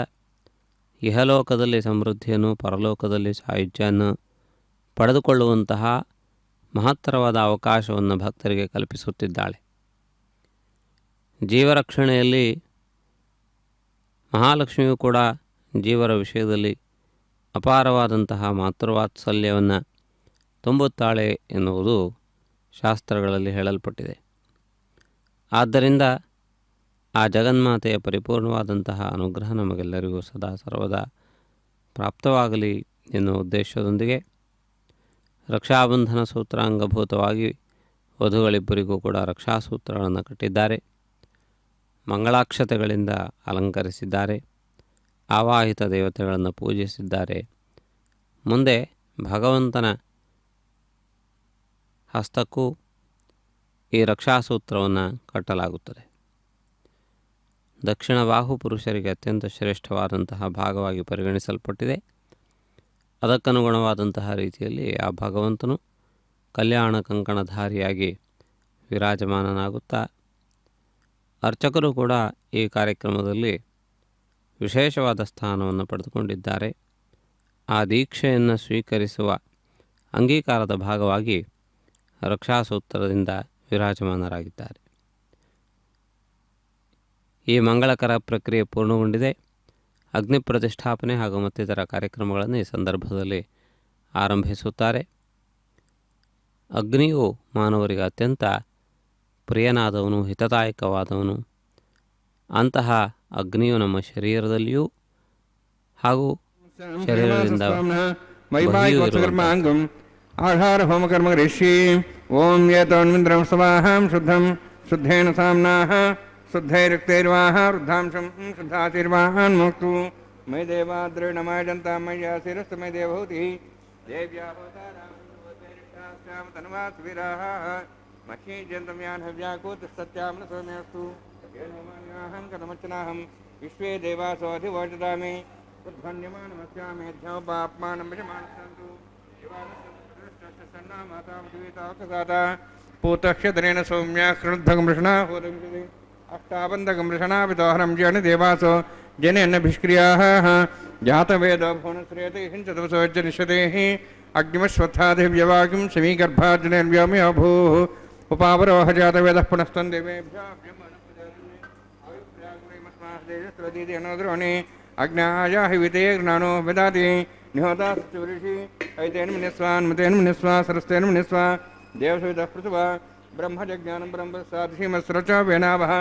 ಇಹಲೋಕದಲ್ಲಿ ಸಮೃದ್ಧಿಯನ್ನು, ಪರಲೋಕದಲ್ಲಿ ಸಾಯುಜ್ಯವನ್ನು ಪಡೆದುಕೊಳ್ಳುವಂತಹ ಮಹತ್ತರವಾದ ಅವಕಾಶವನ್ನು ಭಕ್ತರಿಗೆ ಕಲ್ಪಿಸುತ್ತಿದ್ದಾಳೆ. ಜೀವರಕ್ಷಣೆಯಲ್ಲಿ ಮಹಾಲಕ್ಷ್ಮಿಯು ಕೂಡ ಜೀವರ ವಿಷಯದಲ್ಲಿ ಅಪಾರವಾದಂತಹ ಮಾತೃವಾತ್ಸಲ್ಯವನ್ನು ತುಂಬುತ್ತಾಳೆ ಎನ್ನುವುದು ಶಾಸ್ತ್ರಗಳಲ್ಲಿ ಹೇಳಲ್ಪಟ್ಟಿದೆ. ಆದ್ದರಿಂದ ಆ ಜಗನ್ಮಾತೆಯ ಪರಿಪೂರ್ಣವಾದಂತಹ ಅನುಗ್ರಹ ನಮಗೆಲ್ಲರಿಗೂ ಸದಾ ಸರ್ವದಾ ಪ್ರಾಪ್ತವಾಗಲಿ ಎನ್ನುವ ಉದ್ದೇಶದೊಂದಿಗೆ ರಕ್ಷಾಬಂಧನ ಸೂತ್ರಾಂಗಭೂತವಾಗಿ ವಧುಗಳಿಬ್ಬರಿಗೂ ಕೂಡ ರಕ್ಷಾಸೂತ್ರಗಳನ್ನು ಕಟ್ಟಿದ್ದಾರೆ. ಮಂಗಳಾಕ್ಷತೆಗಳಿಂದ ಅಲಂಕರಿಸಿದ್ದಾರೆ. ಆವಾಹಿತ ದೇವತೆಗಳನ್ನು ಪೂಜಿಸಿದ್ದಾರೆ. ಮುಂದೆ ಭಗವಂತನ ಹಸ್ತಕ್ಕೂ ಈ ರಕ್ಷಾಸೂತ್ರವನ್ನು ಕಟ್ಟಲಾಗುತ್ತದೆ. ದಕ್ಷಿಣ ಬಾಹು ಪುರುಷರಿಗೆ ಅತ್ಯಂತ ಶ್ರೇಷ್ಠವಾದಂತಹ ಭಾಗವಾಗಿ ಪರಿಗಣಿಸಲ್ಪಟ್ಟಿದೆ. ಅದಕ್ಕನುಗುಣವಾದಂತಹ ರೀತಿಯಲ್ಲಿ ಆ ಭಗವಂತನು ಕಲ್ಯಾಣ ಕಂಕಣಧಾರಿಯಾಗಿ ವಿರಾಜಮಾನನಾಗುತ್ತಾ, ಅರ್ಚಕರು ಕೂಡ ಈ ಕಾರ್ಯಕ್ರಮದಲ್ಲಿ ವಿಶೇಷವಾದ ಸ್ಥಾನವನ್ನು ಪಡೆದುಕೊಂಡಿದ್ದಾರೆ. ಆ ದೀಕ್ಷೆಯನ್ನು ಸ್ವೀಕರಿಸುವ ಅಂಗೀಕಾರದ ಭಾಗವಾಗಿ ರಕ್ಷಾಸೂತ್ರದಿಂದ ವಿರಾಜಮಾನರಾಗಿದ್ದಾರೆ. ಈ ಮಂಗಳಕರ ಪ್ರಕ್ರಿಯೆ ಪೂರ್ಣಗೊಂಡಿದೆ. ಅಗ್ನಿ ಪ್ರತಿಷ್ಠಾಪನೆ ಹಾಗೂ ಮತ್ತಿತರ ಕಾರ್ಯಕ್ರಮಗಳನ್ನು ಈ ಸಂದರ್ಭದಲ್ಲಿ ಆರಂಭಿಸುತ್ತಾರೆ. ಅಗ್ನಿಯು ಮಾನವರಿಗೆ ಅತ್ಯಂತ ಪ್ರಿಯನಾದವನು, ಹಿತದಾಯಕವಾದವನು. ಅಂತಹ ಅಗ್ನಿಯು ನಮ್ಮ ಶರೀರದಲ್ಲಿಯೂ ಹಾಗೂ ಶರೀರದಿಂದ ಆಧಾರ ಹೋಮಕರ್ಮ ಋಷಿ ಓಂ ಯತೋನ್ಮಿಂದ್ರಂ ಸವಾಹಂ ಶುದ್ಧಂ ಶುದ್ಧೇನ ಸಾಮ್ನಾಹ ಶುದ್ಧೈರುಕ್ತೈರ್ವಾಹ ವೃದ್ಧಾಂಶಂ ಶುದ್ಧಾತಿರ್ವಾಹಾನ್ ಮುಕ್ತು ಮೈ ದೇವಾದ್ರೇಣ ಮಯ ಜಂತಾ ಮಯ್ಯ ಶಿರಸ್ತು ಮೈ ದೇವಹೂತಿ ದೇವ್ಯಾಹೋತಾರಾಮ ತನ್ವಾಸ್ವಿರಾಹ ಮಹೀ ಜಂತಂ ಯಾನ್ ಹವ್ಯಾಕೂತ ಸತ್ಯಾಮ್ನ ಸೌಮ್ಯಸ್ತು ಏನೋಮಾನ್ಯಾಹಂ ಕಥಮಚ್ಚನಾಹಂ ವಿಶ್ವೇ ದೇವಾಸೋ ಅಧಿವೋಚದಾಮಿ ಉದ್ಧನ್ಯಮಾನಮಸ್ಯಾಮಿ ಧ್ಯೋಪಾಪ್ಮಾನಂ ವಿಷಮಾನಸಂತು ಸನ್ನ ಮಾತಾ ಮಧುವಿತಾಕಸಾತ ಪೂತಕ್ಷತರೇಣ ಸೌಮ್ಯ ಕೃಣುದ್ಧಗಮೃಷಣಾ ಹೋದಂಗಿದೆ ಅಷ್ಟಾಬಂಧಗಮೃಷಣಾಪಿತೋಹರಂ ಜನ ದೇವಾಸೋ ಜನೇನ್ನಭಿಷ್ಕ್ರಿಯಾಃ ಜಾತವೇದ ಭುವನಶ್ರೇಯತೆ ಹಿಂಚತವಸೋಜ್ಜನಿಷ್ಯತೆ ಅಗ್ನಿಮಶ್ವತ್ಥಾದಿವ್ಯವಾಗಿಂ ಸಮೀಗರ್ಭಾರ್ಜನೇರ್ವ್ಯೋಮ್ಯ ಭೂಃ ಉಪಾವರೋಹ ಜಾತವೇದಃ ಪುನಸ್ತಂ ದೇವೇಭ್ಯೋ ಅನೋದ್ರೋಣಿ ಅಜ್ಞಾಯಾ ಹಿವಿತೆ ಜ್ಞಾನೋ ವಿದಾತಿ ನಿಹೋತಾ ಸೃಷಿ ಐತೇನ ಮುನಿಸ್ವಾ ಮತೇನ ಮುನಿಸ್ವಾ ಸರಸ್ತೇನ ಮುನಿಸ್ವಾ ದೇವಸವಿತಃ ಪೃಥುವಾ ब्रह्मज्ञानं ब्रह्मसाधीमस्रच वेनावः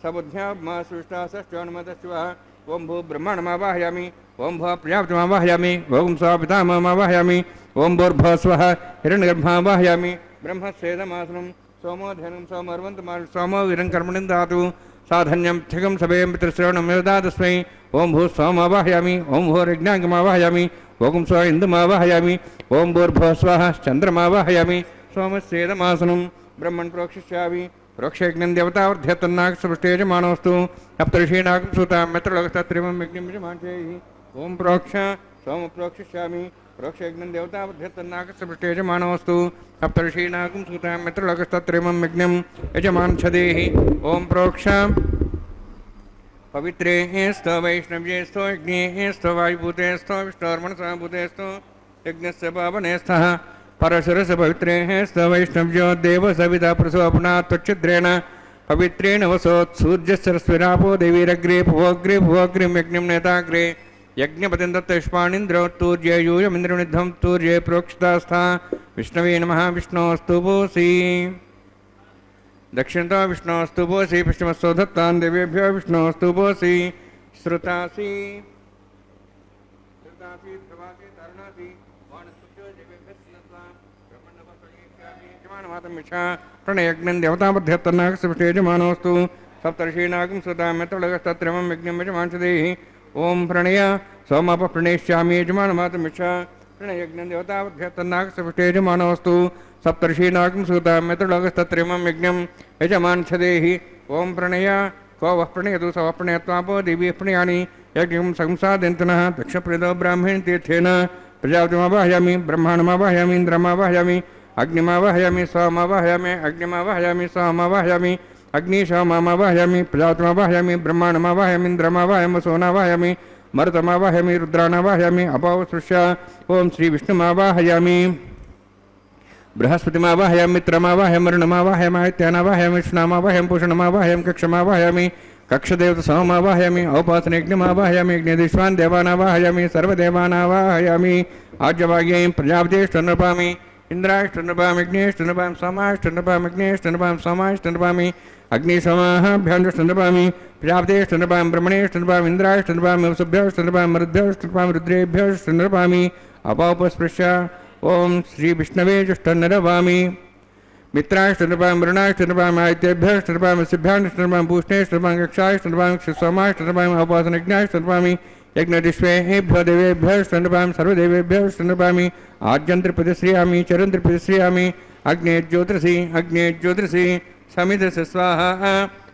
सबुद्ध्यामा सृष्टा षष्ठ्योन्मतशिवः ओं भू ब्रह्माण्डमावाहयामि ओं भू प्रजापतिमावाहयामि ओं स पितामहमावाहयामि ओं भूर्भुवः स्वः हिरण्यगर्भावाहयामि ब्रह्मस्वेदमासनं सोमोधनं सोमर्वन्तमा सोमो वीरं कर्मणि दातु साधन्यं थिगं सभेयं पितृश्रवणं यदातस्मै ओं भू सोमावाहयामि ओं भूर्यज्ञाङ्गमावाहयामि ओं स्व इन्दुमावाहयामि ओं भूर्भुवः स्वः चन्द्रमावाहयामि सोमस्वेदमासनं ब्रह्मन् प्रोक्षिष्यामि प्रोक्षयज्ञं देवतावर्ध्यतन्नागसृष्टेजमानोऽस्तु सप्तऋषीणागं सूतां मित्रलोकस्तत्रिमं यज्ञं यजमानचैः ओं प्रोक्ष सोम प्रोक्षिष्यामि प्रोक्षयज्ञं देवतावर्ध्यतन्नागसृष्टेजमानोऽस्तु सप्तऋषीणागं सूतां मित्रलोकस्तत्रिमं यज्ञं यजमानच्छदेः ओं प्रोक्ष पवित्रे स्तो वैष्णव्ये स्तो यज्ञे स्तो वायुभूते स्तो विष्णोर्मनसा भूते स्तो यज्ञस्य पावने स्तः परशुरस पवित्रे स्त वैष्णव्यो देव सविता प्रसोपना त्वच्छिद्रेण पवित्रेण वसोत्सूर्यसरस्विरापो देवीरग्रे भुवग्रे भुवग्रिं यज्ञं नेताग्रे यज्ञपतिं दत्तष्पाणीन्द्रो तूर्ये यूयमिन्द्रनिद्धं तूर्ये प्रोक्षितास्था विष्णवे नमः विष्णोस्तु भूसि दक्षिणतो विष्णोस्तु भूसि पश्चिमस्थो दत्तान् देवेभ्यो विष्णोस्तु भूसि श्रुतासि प्रभासि तरुणासि प्रणयज्ञं देवताबध्यत्तन्नागसृष्टेजमानोऽस्तु सप्तर्षीणागं सुतां मित्रलोकस्तत्रिमं यज्ञं यजमानच्छदेः ओं प्रणय सोमप्रणेष्यामि यजमानमातमिच्छा प्रणयज्ञं देवताबध्यत्तन्नागसृष्टेजमानोऽस्तु सप्तर्षीणागं सुतां मित्रलोकस्तत्रिमं यज्ञं यजमानच्छदेः ओं प्रणय को वः प्रणयतु स वः प्रणयत्वापो देवीः प्रणयानि यज्ञं संसादयन्तनः दक्षप्रेदो ब्राह्मण तीर्थेन प्रजापतिमावाहयामि ब्रह्माण्डमावाहयामि इन्द्रमावाहयामि अग्निमावाहयामि सोमावाहयामि अग्निमावाहयामि सोमावाहयामि अग्निशोमावाहयामि प्रजापतिमावाहयामि ब्रह्माण्डमावाहयामि इन्द्रमावाहयामि सोनावाहयामि मरुतमावाहयामि रुद्राणावाहयामि अपावसृष्य ओं श्रीविष्णुमावाहयामि बृहस्पतिमावाहयामि मित्रमावाहयामि वरुणमावाहयामि आदित्यानावाहयामि विष्णुमावाहयामि पूषणमावाहयामि कक्षमावाहयामि कक्षदेवतसोमावाहयामि औपासनयज्ञमावाहयामि यज्ञदेश्वान् देवानावाहयामि सर्वदेवानावाहयामि आज्यवाग्यं प्रजापतिष्ठनृपामि इंद्राष्टनृपामि यज्ञेष्टनृपामि सोमाष्टनृपामि यज्ञेष्टनृपामि सोमाष्टनृपामि अग्निशोमाभ्याण्डष्टनृपामि प्रजापतिष्ठनृपामि ब्रह्मणेष्टनृपामि इंद्राष्टनृपामि वसुभ्यष्टनृपामि मरुद्भ्यष्टनृपामि रुद्रेभ्यष्टनृपामि अपापस्पृश्य ओं श्रीविष्णवे जुष्टनृपामि मित्राष्टनृपामि वरुणाष्टनृपामि आदित्येभ्यष्टनृपामि सिभ्याण्डष्टनृपामि पूष्णेष्टनृपामि कक्षाष्टनृपामि सोमाष्टनृपामि औपासनयज्ञाष्टनृपामि यज्ञदिष्वेभ्यो देवेभ्यष्टनृपामि सर्वदेवेभ्यष्टनृपामि आज्यन्त्रिप्रतिश्रियामि चरन्त्रिप्रतिश्रियामि अग्ने ज्योतिषि समिधस्य स्वाहा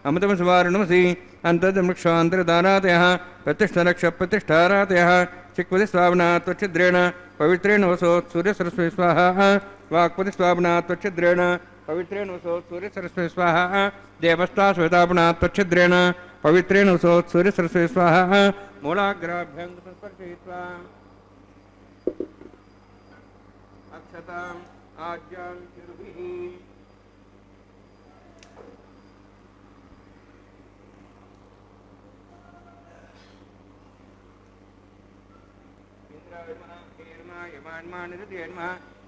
अमृतमस्वारणमसि अन्तर्दमक्षान्तर्दारातयः प्रतिष्ठारक्षप्रतिष्ठारातयः चिक्पतिस्वावना त्वच्छिद्रेण पवित्रेण वसोत् सूर्यसरस्वती स्वाहा वाक्पतिस्वावना त्वच्छिद्रेण पवित्रेण वसोत् सूर्यसरस्वती स्वाहा देवस्ता श्वेतापना त्वच्छिद्रेण पवित्रेण वसोत् सूर्यसरस्वती स्वाहा मूलाग्राभ्यं स्पर्शयित्वा अक्षताम् आज्यां चिरुभिः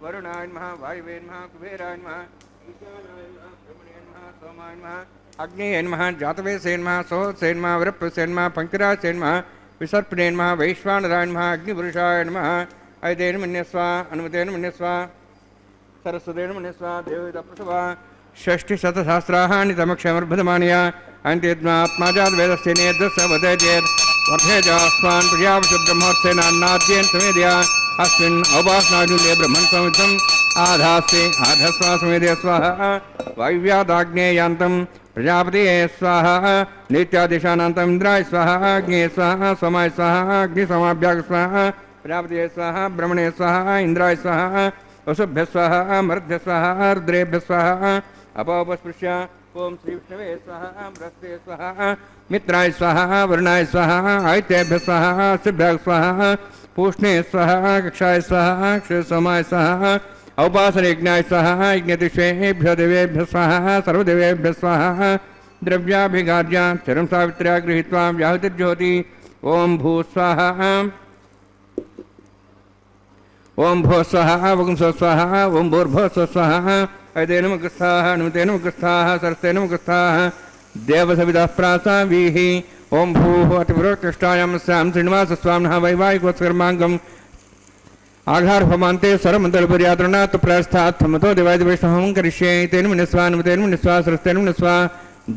वरुणाय नमः वायुवे नमः कुबेराय नमः ईशानाय नमः ब्रह्मणे नमः सोमाय नमः अग्नेय नमः जातवेसे नमः सोहसे नमः वृप्रसे नमः पंकरासे नमः विसर्पणे नमः वैश्वानराय नमः अग्निपुरुषाय नमः ऐतेन मन्यस्वा अनुमतेन मन्यस्वा सरस्वतेन मन्यस्वा देवतप्रसवा षष्टिशतसहस्राणि तमक्षमर्भदमानया अन्त्येत्मात्माजातवेदस्य नेद्रस्य वदेजेत् वर्धेजास्मान् प्रजापति ब्रह्मोत्सेनान्नाद्येन समेदया अस्मिन् अवभासनाजुल्ये ब्रह्मन् समितम् आधास्ते आधस्वा समेदय स्वाहा वायुव्यादाग्नेयान्तं प्रजापतिये स्वाहा नित्यादिशानान्तम् इन्द्राय स्वाहा अग्ने स्वाहा सोमाय स्वाहा अग्निसोमाभ्याग स्वाहा प्रजापतिये स्वाहा ब्रह्मणे स्वाहा इन्द्राय स्वाहा वसुभ्यः स्वाहा मरुद्भ्यः स्वाहा रुद्रेभ्यः स्वाहा अपोपस्पृश्य ओं श्री विष्णवे स्वाहा बृहस्पते स्वाहा मित्राय स्वाहा वरुणाय स्वाहा आदित्येभ्यः स्वाहा सिभ्यः स्वाहा पूष्णे स्वाहा कक्षाय स्वाहा क्षयसोमाय स्वाहा औपासनयज्ञाय स्वाहा यज्ञदिष्वेभ्यो देवेभ्यः स्वाहा सर्वदेवेभ्यः स्वाहा द्रव्याभिगार्या चरं सावित्र्या गृहीत्वा व्याहुतिर्ज्योति ओं भू स्वाहा ओं भो स्वाहा वगुंसो स्वाहा ओं भूर्भुवः स्वाहा ऐतेन मुखस्थाः हनुमतेन मुखस्थाः सरस्तेन मुखस्थाः देवसविदः प्रासावीः ॐ भूः अतिपुरोत्कृष्टायां स्यां श्रीनिवासस्वामिनः वैवाहिकोत्सकर्माङ्गम् आघारभमान्ते सर्वमन्तलपर्यातृणात् प्रस्थात् थमतो देवादिवैष्णवं करिष्ये तेन मुनिस्वा हनुमतेन मुनिस्वा सरस्तेन मुनिस्वा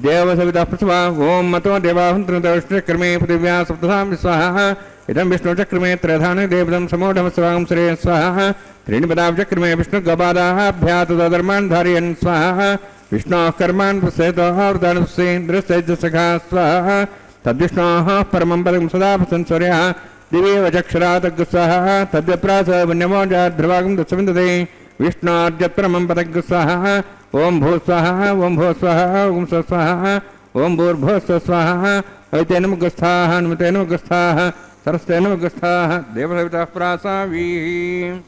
देवसविदः प्रसवा ॐ मतो देवाहुन्त्रदविष्णुचक्रमे पृथिव्या सप्तधां स्वाहा इदं विष्णुचक्रमे त्रयधान देवदं समोढमस्वागं श्रेय स्वाहा त्रीणिपदाब्जक्रमे विष्णुगपादाः अभ्यातधर्मान् धारयन् स्वाहा विष्णोः कर्मान् प्रसेतोः वृदानुसेन्द्रसैजसखा स्वाहा तद्विष्णोः परमं पदं सदा प्रसंस्वर्यः दिवेव चक्षुरातग्स्वाहा तद्यप्रासवन्यमोजाध्रुवागं दत्सविन्दते विष्णोर्जत्परमं पदग्स्वाहा ॐ भू स्वाहा ॐ भो स्वाहा ॐ स्वस्वाहा ॐ भूर्भुवः स्वाहा ऐतेन मुखस्थाः हनुमतेन मुखस्थाः सरस्तेन मुखस्थाः देवसवितः प्रासावीः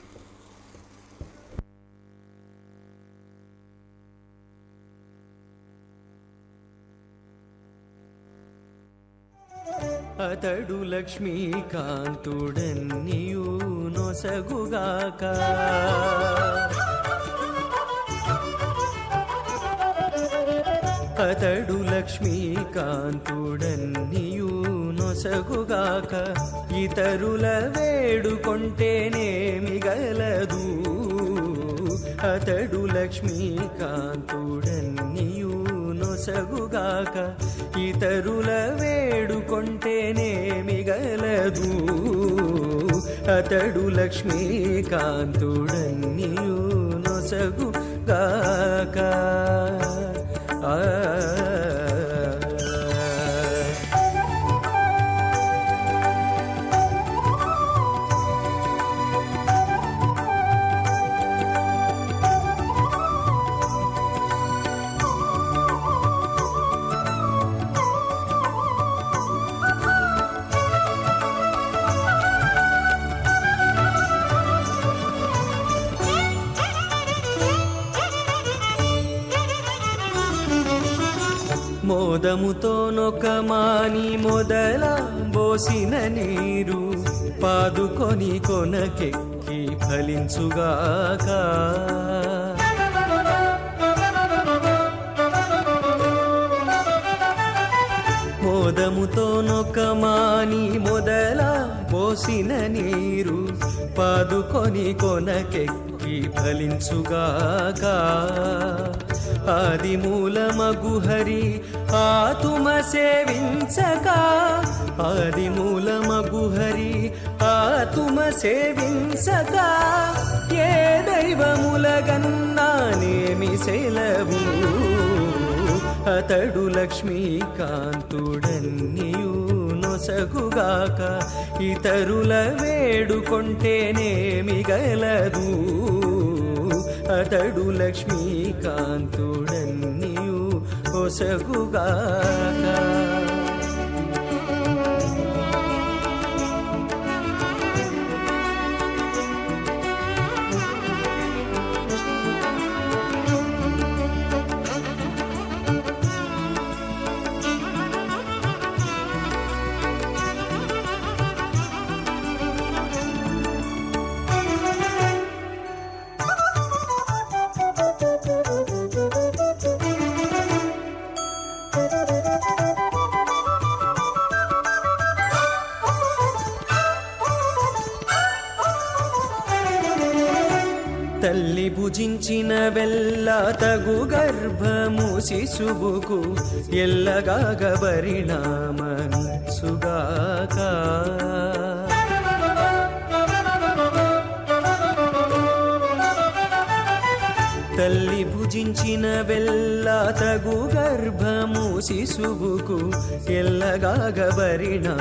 అతడు లక్ష్మీకాంతుడన్నియు నొసగుగాక అతడు లక్ష్మీకాంతుడన్నియు నొసగుగాక ఇతరుల వేడుకొంటేనేమి గలదు అతడు లక్ష్మీకాంతుడన్నియు నొసగుగాక ఇతరుల వేడుకొంటేనేమి గలదు అతడు లక్ష్మీకాంతుడన్నియు నొసగుగాక మోదముతో నొకమాని మొదల బోసిన నీరు పాదుకొని కొనకెక్కి ఫలించుగాక మోదముతో నొకమాని మొదల బోసిన నీరు పాదుకొని కొనకెక్కి ఫలించుగాక ఆదిమూలమగు హరి ఆతుమ సేవించక ఆదిమూలమగు హరి ఆతుమ సేవించక ఏ దైవములగన్నానేమి సెలవు అతడు లక్ష్మీకాంతుడన్నియు నొసగుగాక ఇతరుల వేడుకొంటేనేమి గలదు అతడు లక్ష్మీకాంతుడన్నియు నొసగుగాక తల్లి భుజించిన వెల్ల తగు గర్భము శిశువుకు ఎల్లగాగ పరిణామమిచ్చుగాక తల్లి భుజించిన వెల్ల తగు గర్భము శిశువుకు ఎల్లగాగ పరిణామమిచ్చుగాక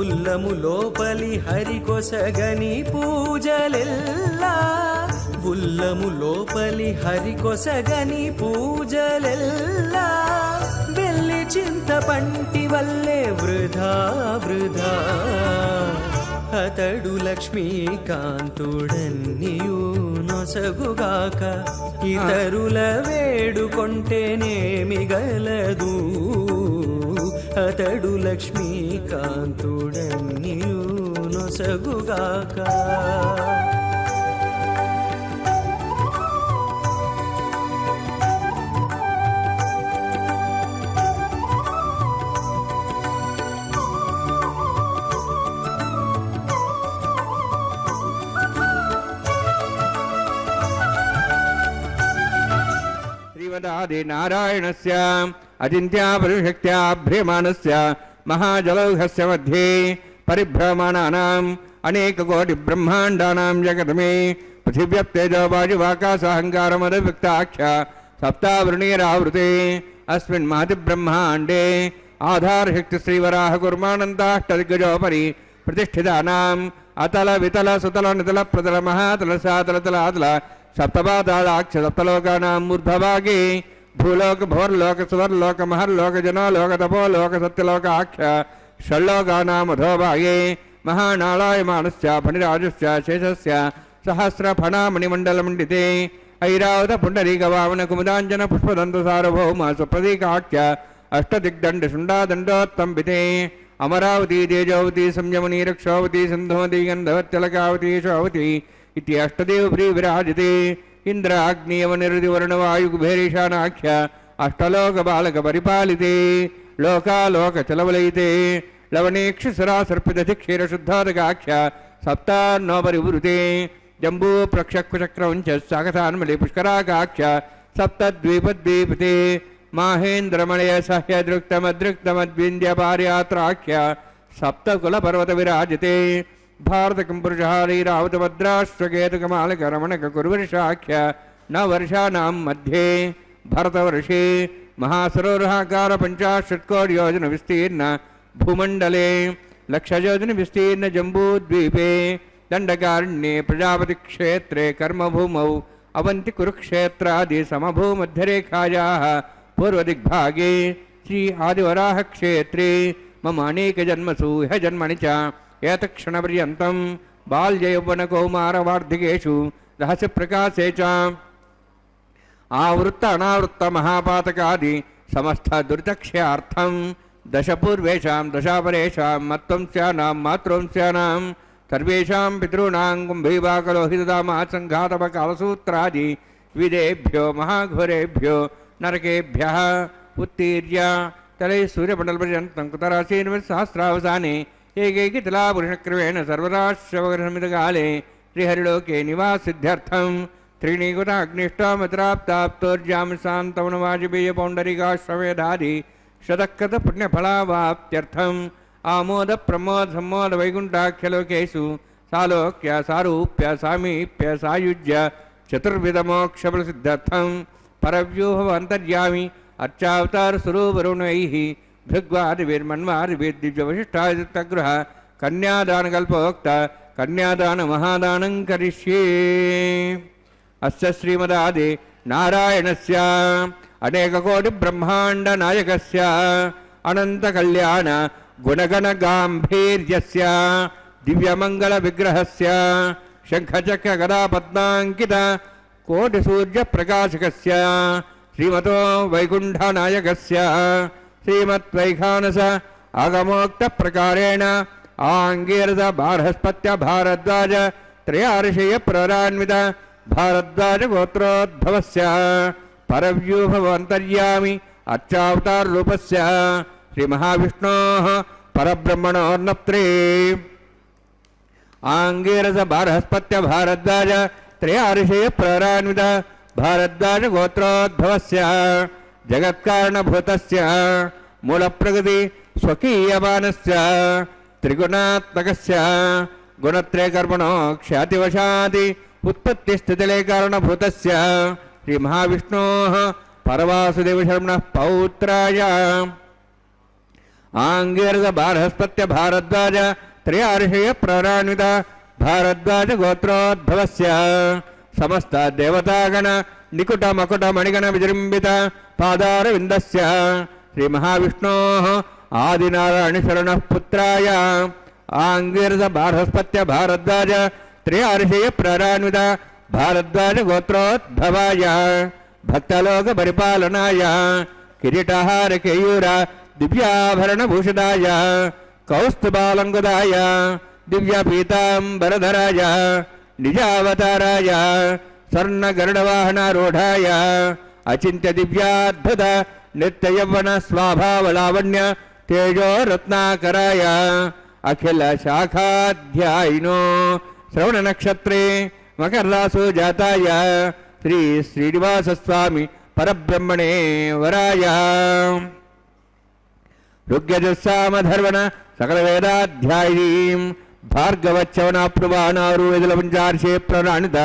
ఉల్లము లోపలి హరికొసగని పూజలెల్లా ఉల్లము లోపలి హరికొసగని పూజలెల్లా వెళ్ళి చింతపంటి వల్లే వృధా వృధా అతడు లక్ష్మీకాంతుడన్నియు నొసగుగాక ఇతరుల వేడుకొంటేనేమి గలదు అతడు లక్ష్మీకాంతుడన్నియు నొసగుగాక श्रीमदादिनारायणस्य अचिन्त्यापरिशक्त्याभ्रियमाणस्य महाजलौघस्य मध्ये परिभ्रमणानाम् अनेककोटिब्रह्माण्डानां जगतमे पृथिव्यप्तेजोवायुवाकाशाहङ्कारमदव्यक्ताख्य सप्तावृणीरावृते अस्मिन् महतिब्रह्माण्डे आधारशक्तिश्रीवराहकुर्मानन्दाष्टदिग्गजोपरि प्रतिष्ठितानाम् अतल वितल सुतल नितल प्रतल महातल सातल तलातल सप्तपादाक्ष सप्तलोकानां मूर्धभागे भूलोक भवर्लोक सुवर्लोक महर्लोक जनोलोक तपोलोक सत्यलोकाख्य षड्लोकानाम् अधोभागे महानालायमानस्य फणिराजस्य शेषस्य सहस्रफणामणिमण्डलमण्डिते ऐरावत पुण्डरीकवामन कुमुदाञ्जन पुष्पदन्तसार्वभौम सुप्रतीकाख्य अष्टदिग्दण्डशुण्डादण्डोत्तम्बिते अमरावती तेजोवती संयमनी रक्षावती सिन्धुमती गन्धवत्यलकावती यशोवती इति अष्टदेवप्री विराजते इंद्र अग्नियवनिरुदिवर्णवायुकुबेरीशानाख्य अष्टलोकबालकपरिपालिते लोकालोकचलवलयिते लवणेक्षसरासर्पितधिक्षीरशुद्धोदकाख्य सप्तान्नोपरिवृते जम्बू प्रक्षक्वचक्रवञ्च सागतान्मले पुष्कराकाख्य सप्तद्वीपद्वीपते माहेन्द्रमलय सह्यदृक्तमदृक्तमद्विन्द्यपारयात्राख्य सप्तकुलपर्वत विराजते भारतकम्पुरुषहारीरावतभद्राश्वकेतुकमालकरमणककुर्वर्षाख्य न वर्षाणां मध्ये भरतवर्षे महासरोवराकार 50 योजन विस्तीर्ण भूमण्डले लक्षयोजन विस्तीर्ण जम्बूद्वीपे दण्डकारण्ये प्रजापतिक्षेत्रे कर्मभूमौ अवन्ति कुरुक्षेत्रादि समभूमध्यरेखायाः पूर्वदिग्भागे श्री आदिवराह क्षेत्रे मम अनेकजन्मसु ह्य जन्मनि च एतत्क्षणपर्यन्तं बाल्ययौवनकौमारवार्धिकेषु रहस्यप्रकाशे च आवृत्त अनावृत्त महापातकादि समस्तदुरितक्षयार्थं दशपूर्वेषां दशापरेषां मत्वंस्यानां मातृवंस्यानां सर्वेषां पितॄणां कुम्भीवाकलोहितदामासङ्घातपकालसूत्रादि विदेभ्यो महाघोरेभ्यो नरकेभ्यः उत्तीर्य तले सूर्यमण्डलपर्यन्तं कुतराशीर्वत्सहस्रावसाने एकैकतिलापुरुषक्रमेण सर्वराश्रवग्रहमितकाले श्रीहरिलोके निवासिद्ध्यर्थं त्रीणीकृताग्निष्टामत्राप्ताप्तोर्जां शान्तवनवाजपेयपौण्डरीकाश्वमेधादि शतक्रतपुण्यफलावाप्त्यर्थम् आमोद प्रमोद सम्मोद वैकुण्ठाख्यलोकेषु सालोक्य सारूप्य सामीप्य सायुज्य चतुर्विधमोक्षफलसिद्ध्यर्थं परव्यूहवन्तर्यामि अर्चावतारस्वरूपरुणैः भृग्वादिभिर्मन्वादिभिर्दिव्यवशिष्टादित्यगृह कन्यादानकल्पोक्त कन्यादानमहादानं करिष्ये। अस्य श्रीमदादि नारायणस्य अनेककोटिब्रह्माण्डनायकस्य अनन्तकल्याण गुणगणगाम्भीर्यस्य दिव्यमङ्गलविग्रहस्य शङ्खचक्रगदापद्माङ्कित कोटिसूर्यप्रकाशकस्य श्रीमतो वैकुण्ठनायकस्य श्रीमद्वैखानस आगमोक्तप्रकारेण आङ्गीरस बार्हस्पत्य भारद्वाज त्रयार्षेय प्ररान्वित भारद्वाज गोत्रोद्भवस्य परव्यूहवन्तर्यामि अर्चावताररूपस्य श्रीमहाविष्णोः परब्रह्मणोर्नप्त्रे आङ्गीरस बार्हस्पत्य भारद्वाज त्रयार्षेय प्ररान्वित भारद्वाज गोत्रोद्भवस्य जगत्कारणभूतस्य मूलप्रकृति स्वकीयमानस्य त्रिगुणात्मकस्य गुणत्रयकर्मणो ख्यातिवशादि उत्पत्तिस्थितिलय कारणभूतस्य श्रीमहाविष्णोः परवासुदेवशर्मणः पौत्राय आङ्गीरस बार्हस्पत्य भारद्वाज त्रयार्षेय प्ररान्वित भारद्वाज गोत्रोद्भवस्य समस्त देवतागण निकुट मकुट मणिगण विजृंबित पादारविन्दस्य श्रीमहाविष्णोः आदिनारायणशरणः पुत्राय आङ्गीरस बार्हस्पत्य भारद्वाज त्रयार्षेय प्ररान्वित भारद्वाज गोत्रोद्भवाय भक्तलोक परिपालनाय किरीटहार केयूर दिव्याभरणभूषिताय कौस्तुभालङ्कृताय दिव्यपीताम्बरधराय निजावताराय स्वर्णगरुडवाहनारूढाय अचिन्त्य दिव्याद्भुत नित्ययौवन स्वाभावलावण्य तेजो रत्नाकराय अखिल शाखाध्यायिनो श्रवणनक्षत्रे मकररासु जाताय श्री श्रीनिवासस्वामी ಪರಬ್ರಹ್ಮಣೇ ವರಾಯ ಋಗ್ಯಜಸ್ಸಾಮಧರ್ವಣ ಸಕಲ ವೇದಾಧ್ಯಾಯೀಂ ಭಾರ್ಗವಚ್ಚವನ ಪ್ರಭಾನಾರು ವೇದಲ ಪಂಚಾರ್ಷೇ ಪ್ರಣಾಣಿತ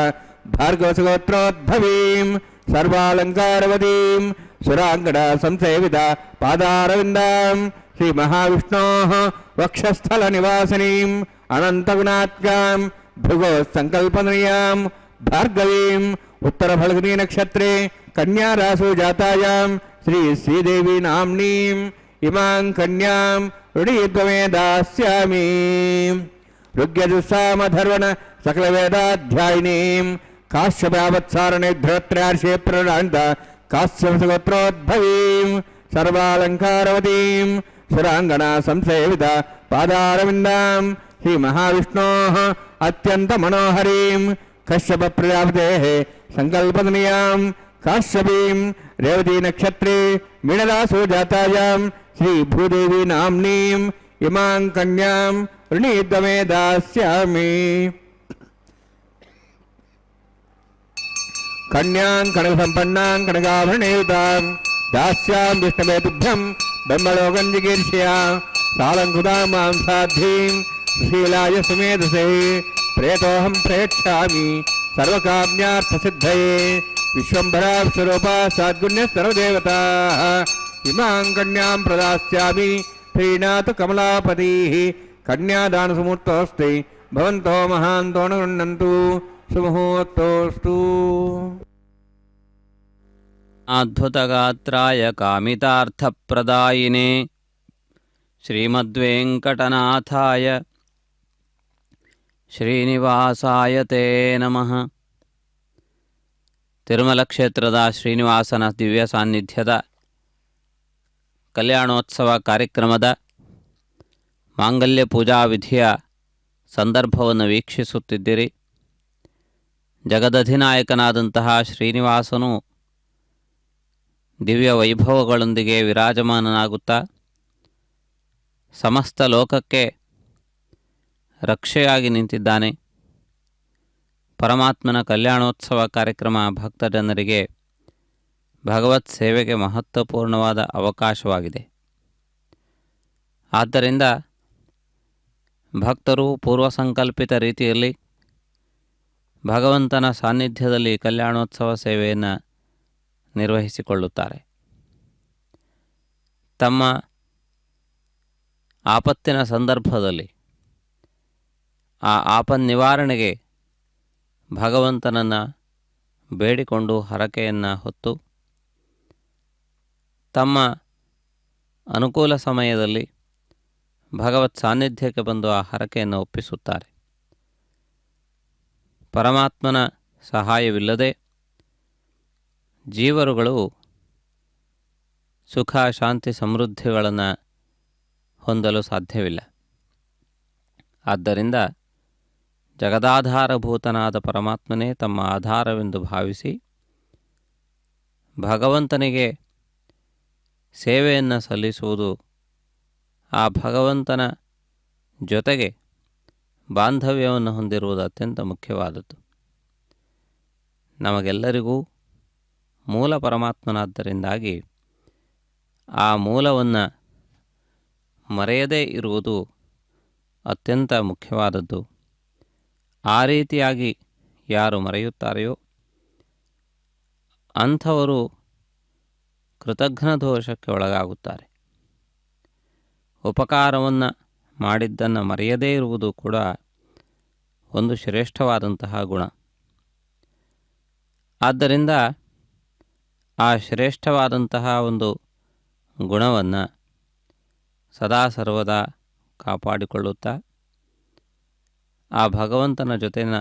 ಭಾರ್ಗವಸಗೋತ್ರೋದ್ಭವೀಂ ಸರ್ವಾಲಂಕಾರವತೀಂ ಸುರಾಂಗಣ ಸಂಸೇವಿತ ಪಾದಾರವಿಂದಾಂ ಶ್ರೀ ಮಹಾವಿಷ್ಣೋಃ ವಕ್ಷಸ್ಥಲ ನಿವಾಸಿನೀಂ ಅನಂತಗುಣಾತ್ಗಾಂ ಭೃಗೋ ಸಂಕಲ್ಪನೀಯಾಂ ಭಾರ್ಗವೀಂ ಉತ್ತರ ಫಲ್ಗುಣಿ ನಕ್ಷತ್ರೇ ಕನ್ಯಾ ರಾಸು ಜಾತಾಯಾಂ ಶ್ರೀ ಶ್ರೀದೇವಿ ನಾಮ್ನೀಂ ಇಮಾಂ ಕನ್ಯಾಂ ಋಣೀತ್ವಮೇ ದಾಸ್ಯಾಮಿ ಋಗ್ಯಜುಸ್ಸಾಮಧರ್ವಣ ಸಕಲ ವೇದಾಧ್ಯಾಯಿನೀಂ ಕಾಶ್ಯಪಾವತ್ಸಾರಣೆ ಧೃತ್ರಯಾರ್ಷೇ ಪ್ರಣಾಂತ ಕಾಶ್ಯಪಸಗೋತ್ರೋದ್ಭವೀಂ ಸರ್ವಾಲಂಕಾರವತೀಂ ಸುರಾಂಗಣ ಸಂಸೇವಿತ ಪಾದಾರವಿಂದಾಂ ಶ್ರೀ ಮಹಾವಿಷ್ಣೋಃ ಅತ್ಯಂತ ಮನೋಹರೀಂ ಕಶ್ಯಪ ಪ್ರಜಾಪತೇಃ ಸಂಕಲ್ಪನೀಯಾಂ ಕಾಶ್ಯಪೀಂ ರೇವತಿ ನಕ್ಷತ್ರೇ ಮೀನರಾಸೋ ಜಾತಾಯಾಂ ಶ್ರೀ ಭೂದೇವಿ ನಾಮ್ನೀಂ ಇಮಾಂ ಕನ್ಯಾಂ ಋಣೀತ್ವಮೇ ದಾಸ್ಯಾಮಿ ಕನ್ಯಾಂ ಕನಕಸಂಪನ್ನಾಂ ಕನಕಾಭರಣೇಯುತಾಂ ದಾಸ್ಯಾಂ ವಿಷ್ಣವೇ ತುಭ್ಯಂ ಬ್ರಹ್ಮಲೋಕಂ ಜಿಗೀರ್ಷ್ಯ ಸಾಲಂಕೃತಾಂ ಮಾಂ ಸಾಧ್ವೀಂ ಸುಶೀಲಾಯ ಸುಮೇಧಸೇ ಪ್ರೇತೋಹಂ ಪ್ರೇಕ್ಷಾಮಿ ಸರ್ವಕಾಮ್ಯಾರ್ಥಸಿದ್ಧಯೇ ವಿಶ್ವಂಭರಾ ಸ್ವರೂಪಾ ಸದ್ಗುಣ್ಯ ಸರ್ವದೇವತಾ ಇಮಾಂ ಕನ್ಯಾಂ ಪ್ರದಾಸ್ಯಾಮಿ ಪ್ರೀಣಾತು ಕಮಲಾಪತಿಃ ಕನ್ಯಾದಾನಸುಮೂರ್ತೋಸ್ತಿ ಭವಂತೋ ಮಹಾಂತೋ ನ ಗೃಹ್ಣಂತು ಸುಮುಹೂರ್ತೋಸ್ತು. ಅದ್ಭುತಗಾತ್ರಾಯ ಕಾಮಿತಾರ್ಥಪ್ರದಾಯಿನೇ ಶ್ರೀಮದ್ವೆಂಕಟನಾಥಾಯ ಶ್ರೀನಿವಾಸಾಯ ತೇ ನಮಃ. ತಿರುಮಲ ಕ್ಷೇತ್ರದ ಶ್ರೀನಿವಾಸನ ದಿವ್ಯ ಸಾನ್ನಿಧ್ಯದ ಕಲ್ಯಾಣೋತ್ಸವ ಕಾರ್ಯಕ್ರಮದ ಮಾಂಗಲ್ಯ ಪೂಜಾ ವಿಧಿಯ ಸಂದರ್ಭವನ್ನು ವೀಕ್ಷಿಸುತ್ತಿದ್ದಿರಿ. ಜಗದಧಿನಾಯಕನಾದಂತಹ ಶ್ರೀನಿವಾಸನು ದಿವ್ಯ ವೈಭವಗಳೊಂದಿಗೆ ವಿರಾಜಮಾನನಾಗುತ್ತಾ ಸಮಸ್ತ ಲೋಕಕ್ಕೆ ರಕ್ಷೆಯಾಗಿ ನಿಂತಿದ್ದಾನೆ. ಪರಮಾತ್ಮನ ಕಲ್ಯಾಣೋತ್ಸವ ಕಾರ್ಯಕ್ರಮ ಭಕ್ತಜನರಿಗೆ ಭಗವತ್ ಸೇವೆಗೆ ಮಹತ್ವಪೂರ್ಣವಾದ ಅವಕಾಶವಾಗಿದೆ. ಆದ್ದರಿಂದ ಭಕ್ತರು ಪೂರ್ವಸಂಕಲ್ಪಿತ ರೀತಿಯಲ್ಲಿ ಭಗವಂತನ ಸಾನ್ನಿಧ್ಯದಲ್ಲಿ ಕಲ್ಯಾಣೋತ್ಸವ ಸೇವೆಯನ್ನು ನಿರ್ವಹಿಸಿಕೊಳ್ಳುತ್ತಾರೆ. ತಮ್ಮ ಆಪತ್ತಿನ ಸಂದರ್ಭದಲ್ಲಿ ಆ ಆಪನ್ ನಿವಾರಣೆಗೆ ಭಗವಂತನನ್ನು ಬೇಡಿಕೊಂಡು ಹರಕೆಯನ್ನು ಹೊತ್ತು ತಮ್ಮ ಅನುಕೂಲ ಸಮಯದಲ್ಲಿ ಭಗವತ್ ಸಾನ್ನಿಧ್ಯಕ್ಕೆ ಬಂದು ಆ ಹರಕೆಯನ್ನು ಒಪ್ಪಿಸುತ್ತಾರೆ. ಪರಮಾತ್ಮನ ಸಹಾಯವಿಲ್ಲದೆ ಜೀವರುಗಳು ಸುಖ ಶಾಂತಿ ಸಮೃದ್ಧಿಗಳನ್ನು ಹೊಂದಲು ಸಾಧ್ಯವಿಲ್ಲ. ಆದ್ದರಿಂದ ಜಗದಾಧಾರಭೂತನಾದ ಪರಮಾತ್ಮನೇ ತಮ್ಮ ಆಧಾರವೆಂದು ಭಾವಿಸಿ ಭಗವಂತನಿಗೆ ಸೇವೆಯನ್ನು ಸಲ್ಲಿಸುವುದು, ಆ ಭಗವಂತನ ಜೊತೆಗೆ ಬಾಂಧವ್ಯವನ್ನು ಹೊಂದಿರುವುದು ಅತ್ಯಂತ ಮುಖ್ಯವಾದದ್ದು. ನಮಗೆಲ್ಲರಿಗೂ ಮೂಲ ಪರಮಾತ್ಮನಾದ್ದರಿಂದಾಗಿ ಆ ಮೂಲವನ್ನು ಮರೆಯದೇ ಇರುವುದು ಅತ್ಯಂತ ಮುಖ್ಯವಾದದ್ದು. ಆ ರೀತಿಯಾಗಿ ಯಾರು ಮರೆಯುತ್ತಾರೆಯೋ ಅಂಥವರು ಕೃತಘ್ನ ದೋಷಕ್ಕೆ ಒಳಗಾಗುತ್ತಾರೆ. ಉಪಕಾರವನ್ನು ಮಾಡಿದ್ದನ್ನು ಮರೆಯದೇ ಇರುವುದು ಕೂಡ ಒಂದು ಶ್ರೇಷ್ಠವಾದಂತಹ ಗುಣ. ಆದ್ದರಿಂದ ಆ ಶ್ರೇಷ್ಠವಾದಂತಹ ಒಂದು ಗುಣವನ್ನು ಸದಾ ಸರ್ವದಾ ಕಾಪಾಡಿಕೊಳ್ಳುತ್ತಾ ಆ ಭಗವಂತನ ಜೊತೆನ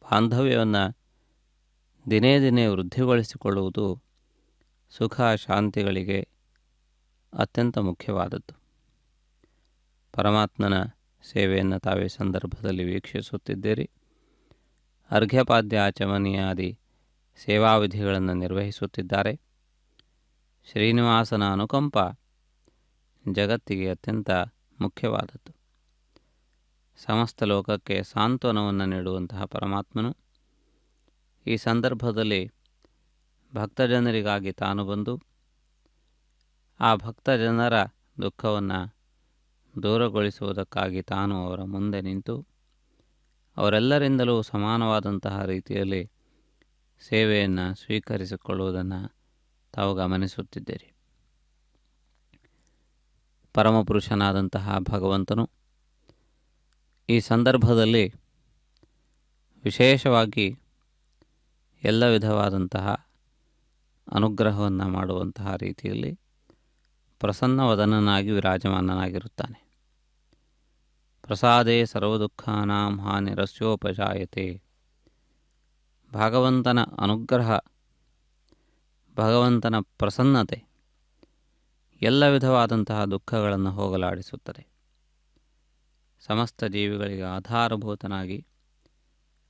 ಬಾಂಧವ್ಯವನ್ನು ದಿನೇ ದಿನೇ ವೃದ್ಧಿಗೊಳಿಸಿಕೊಳ್ಳುವುದು ಸುಖ ಶಾಂತಿಗಳಿಗೆ ಅತ್ಯಂತ ಮುಖ್ಯವಾದದ್ದು. ಪರಮಾತ್ಮನ ಸೇವೆಯನ್ನು ತಾವೇ ಸಂದರ್ಭದಲ್ಲಿ ವೀಕ್ಷಿಸುತ್ತಿದ್ದೀರಿ. ಅರ್ಘ್ಯಪಾದ್ಯ ಆಚಮನೀಯಾದಿ ಸೇವಾವಿಧಿಗಳನ್ನು ನಿರ್ವಹಿಸುತ್ತಿದ್ದಾರೆ. ಶ್ರೀನಿವಾಸನ ಅನುಕಂಪ ಜಗತ್ತಿಗೆ ಅತ್ಯಂತ ಮುಖ್ಯವಾದದ್ದು. ಸಮಸ್ತ ಲೋಕಕ್ಕೆ ಸಾಂತ್ವನವನ್ನು ನೀಡುವಂತಹ ಪರಮಾತ್ಮನು ಈ ಸಂದರ್ಭದಲ್ಲಿ ಭಕ್ತಜನರಿಗಾಗಿ ತಾನು ಬಂದು ಆ ಭಕ್ತಜನರ ದುಃಖವನ್ನು ದೂರಗೊಳಿಸುವುದಕ್ಕಾಗಿ ತಾನು ಅವರ ಮುಂದೆ ನಿಂತು ಅವರೆಲ್ಲರಿಂದಲೂ ಸಮಾನವಾದಂತಹ ರೀತಿಯಲ್ಲಿ ಸೇವೆಯನ್ನು ಸ್ವೀಕರಿಸಿಕೊಳ್ಳುವುದನ್ನು ತಾವು ಗಮನಿಸುತ್ತಿದ್ದೀರಿ. ಪರಮಪುರುಷನಾದಂತಹ ಭಗವಂತನು ಈ ಸಂದರ್ಭದಲ್ಲಿ ವಿಶೇಷವಾಗಿ ಎಲ್ಲ ವಿಧವಾದಂತಹ ಅನುಗ್ರಹವನ್ನು ಮಾಡುವಂತಹ ರೀತಿಯಲ್ಲಿ ಪ್ರಸನ್ನವದನನಾಗಿ ವಿರಾಜಮಾನನಾಗಿರುತ್ತಾನೆ. ಪ್ರಸಾದೇ ಸರ್ವದುಃಖಾನಾಂ ಹಾನಿರಸ್ಯೋಪಜಾಯತೆ. ಭಗವಂತನ ಅನುಗ್ರಹ, ಭಗವಂತನ ಪ್ರಸನ್ನತೆ ಎಲ್ಲ ವಿಧವಾದಂತಹ ದುಃಖಗಳನ್ನು ಹೋಗಲಾಡಿಸುತ್ತದೆ. ಸಮಸ್ತ ಜೀವಿಗಳಿಗೆ ಆಧಾರಭೂತನಾಗಿ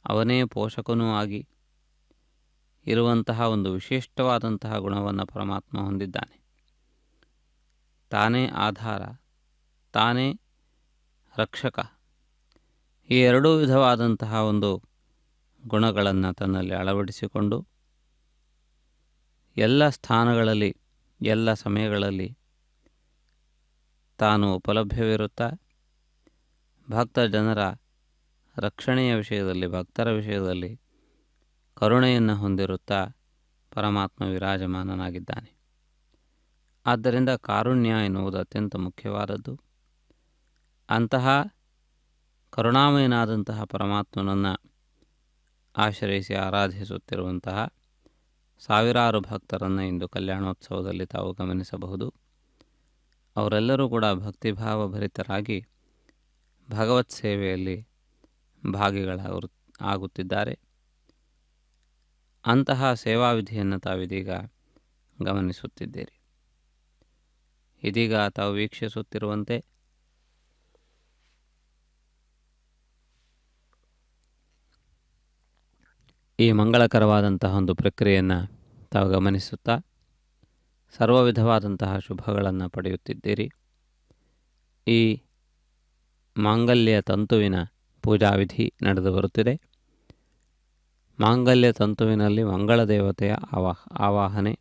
ಅವನೇ ಪೋಷಕನೂ ಆಗಿ ಇರುವಂತಹ ಒಂದು ವಿಶಿಷ್ಟವಾದಂತಹ ಗುಣವನ್ನು ಪರಮಾತ್ಮ ಹೊಂದಿದ್ದಾನೆ. ತಾನೇ ಆಧಾರ, ತಾನೇ ರಕ್ಷಕ, ಈ ಎರಡೂ ವಿಧವಾದಂತಹ ಒಂದು ಗುಣಗಳನ್ನು ತನ್ನಲ್ಲಿ ಅಳವಡಿಸಿಕೊಂಡು ಎಲ್ಲ ಸ್ಥಾನಗಳಲ್ಲಿ ಎಲ್ಲ ಸಮಯಗಳಲ್ಲಿ ತಾನು ಉಪಲಭ್ಯವಿರುತ್ತಾ ಭಕ್ತ ಜನರ ರಕ್ಷಣೆಯ ವಿಷಯದಲ್ಲಿ, ಭಕ್ತರ ವಿಷಯದಲ್ಲಿ ಕರುಣೆಯನ್ನು ಹೊಂದಿರುತ್ತಾ ಪರಮಾತ್ಮ ವಿರಾಜಮಾನನಾಗಿದ್ದಾನೆ. ಆದ್ದರಿಂದ ಕಾರುಣ್ಯ ಎನ್ನುವುದು ಅತ್ಯಂತ ಮುಖ್ಯವಾದದ್ದು. ಅಂತಹ ಕರುಣಾಮಯನಾದಂತಹ ಪರಮಾತ್ಮನನ್ನು ಆಶ್ರಯಿಸಿ ಆರಾಧಿಸುತ್ತಿರುವಂತಹ ಸಾವಿರಾರು ಭಕ್ತರನ್ನು ಇಂದು ಕಲ್ಯಾಣೋತ್ಸವದಲ್ಲಿ ತಾವು ಗಮನಿಸಬಹುದು. ಅವರೆಲ್ಲರೂ ಕೂಡ ಭಕ್ತಿಭಾವ ಭರಿತರಾಗಿ ಭಗವತ್ ಸೇವೆಯಲ್ಲಿ ಭಾಗಿಗಳಾಗುತ್ತಿದ್ದಾರೆ. ಅಂತಹ ಸೇವಾವಿಧಿಯನ್ನು ತಾವಿದೀಗ ಗಮನಿಸುತ್ತಿದ್ದೀರಿ. ಇದೀಗ ತಾವು ವೀಕ್ಷಿಸುತ್ತಿರುವಂತೆ ಈ ಮಂಗಳಕರವಾದಂತಹ ಒಂದು ಪ್ರಕ್ರಿಯೆಯನ್ನು ತಾವು ಗಮನಿಸುತ್ತಾ ಸರ್ವ ವಿಧವಾದಂತಹ ಶುಭಗಳನ್ನು ಪಡೆಯುತ್ತಿದ್ದೀರಿ. ಈ ಮಾಂಗಲ್ಯ ತಂತುವಿನ ಪೂಜಾವಿಧಿ ನಡೆದು ಬರುತ್ತಿದೆ. ಮಾಂಗಲ್ಯ ತಂತುವಿನಲ್ಲಿ ಮಂಗಳ ದೇವತೆಯ ಆವಾಹನೆ,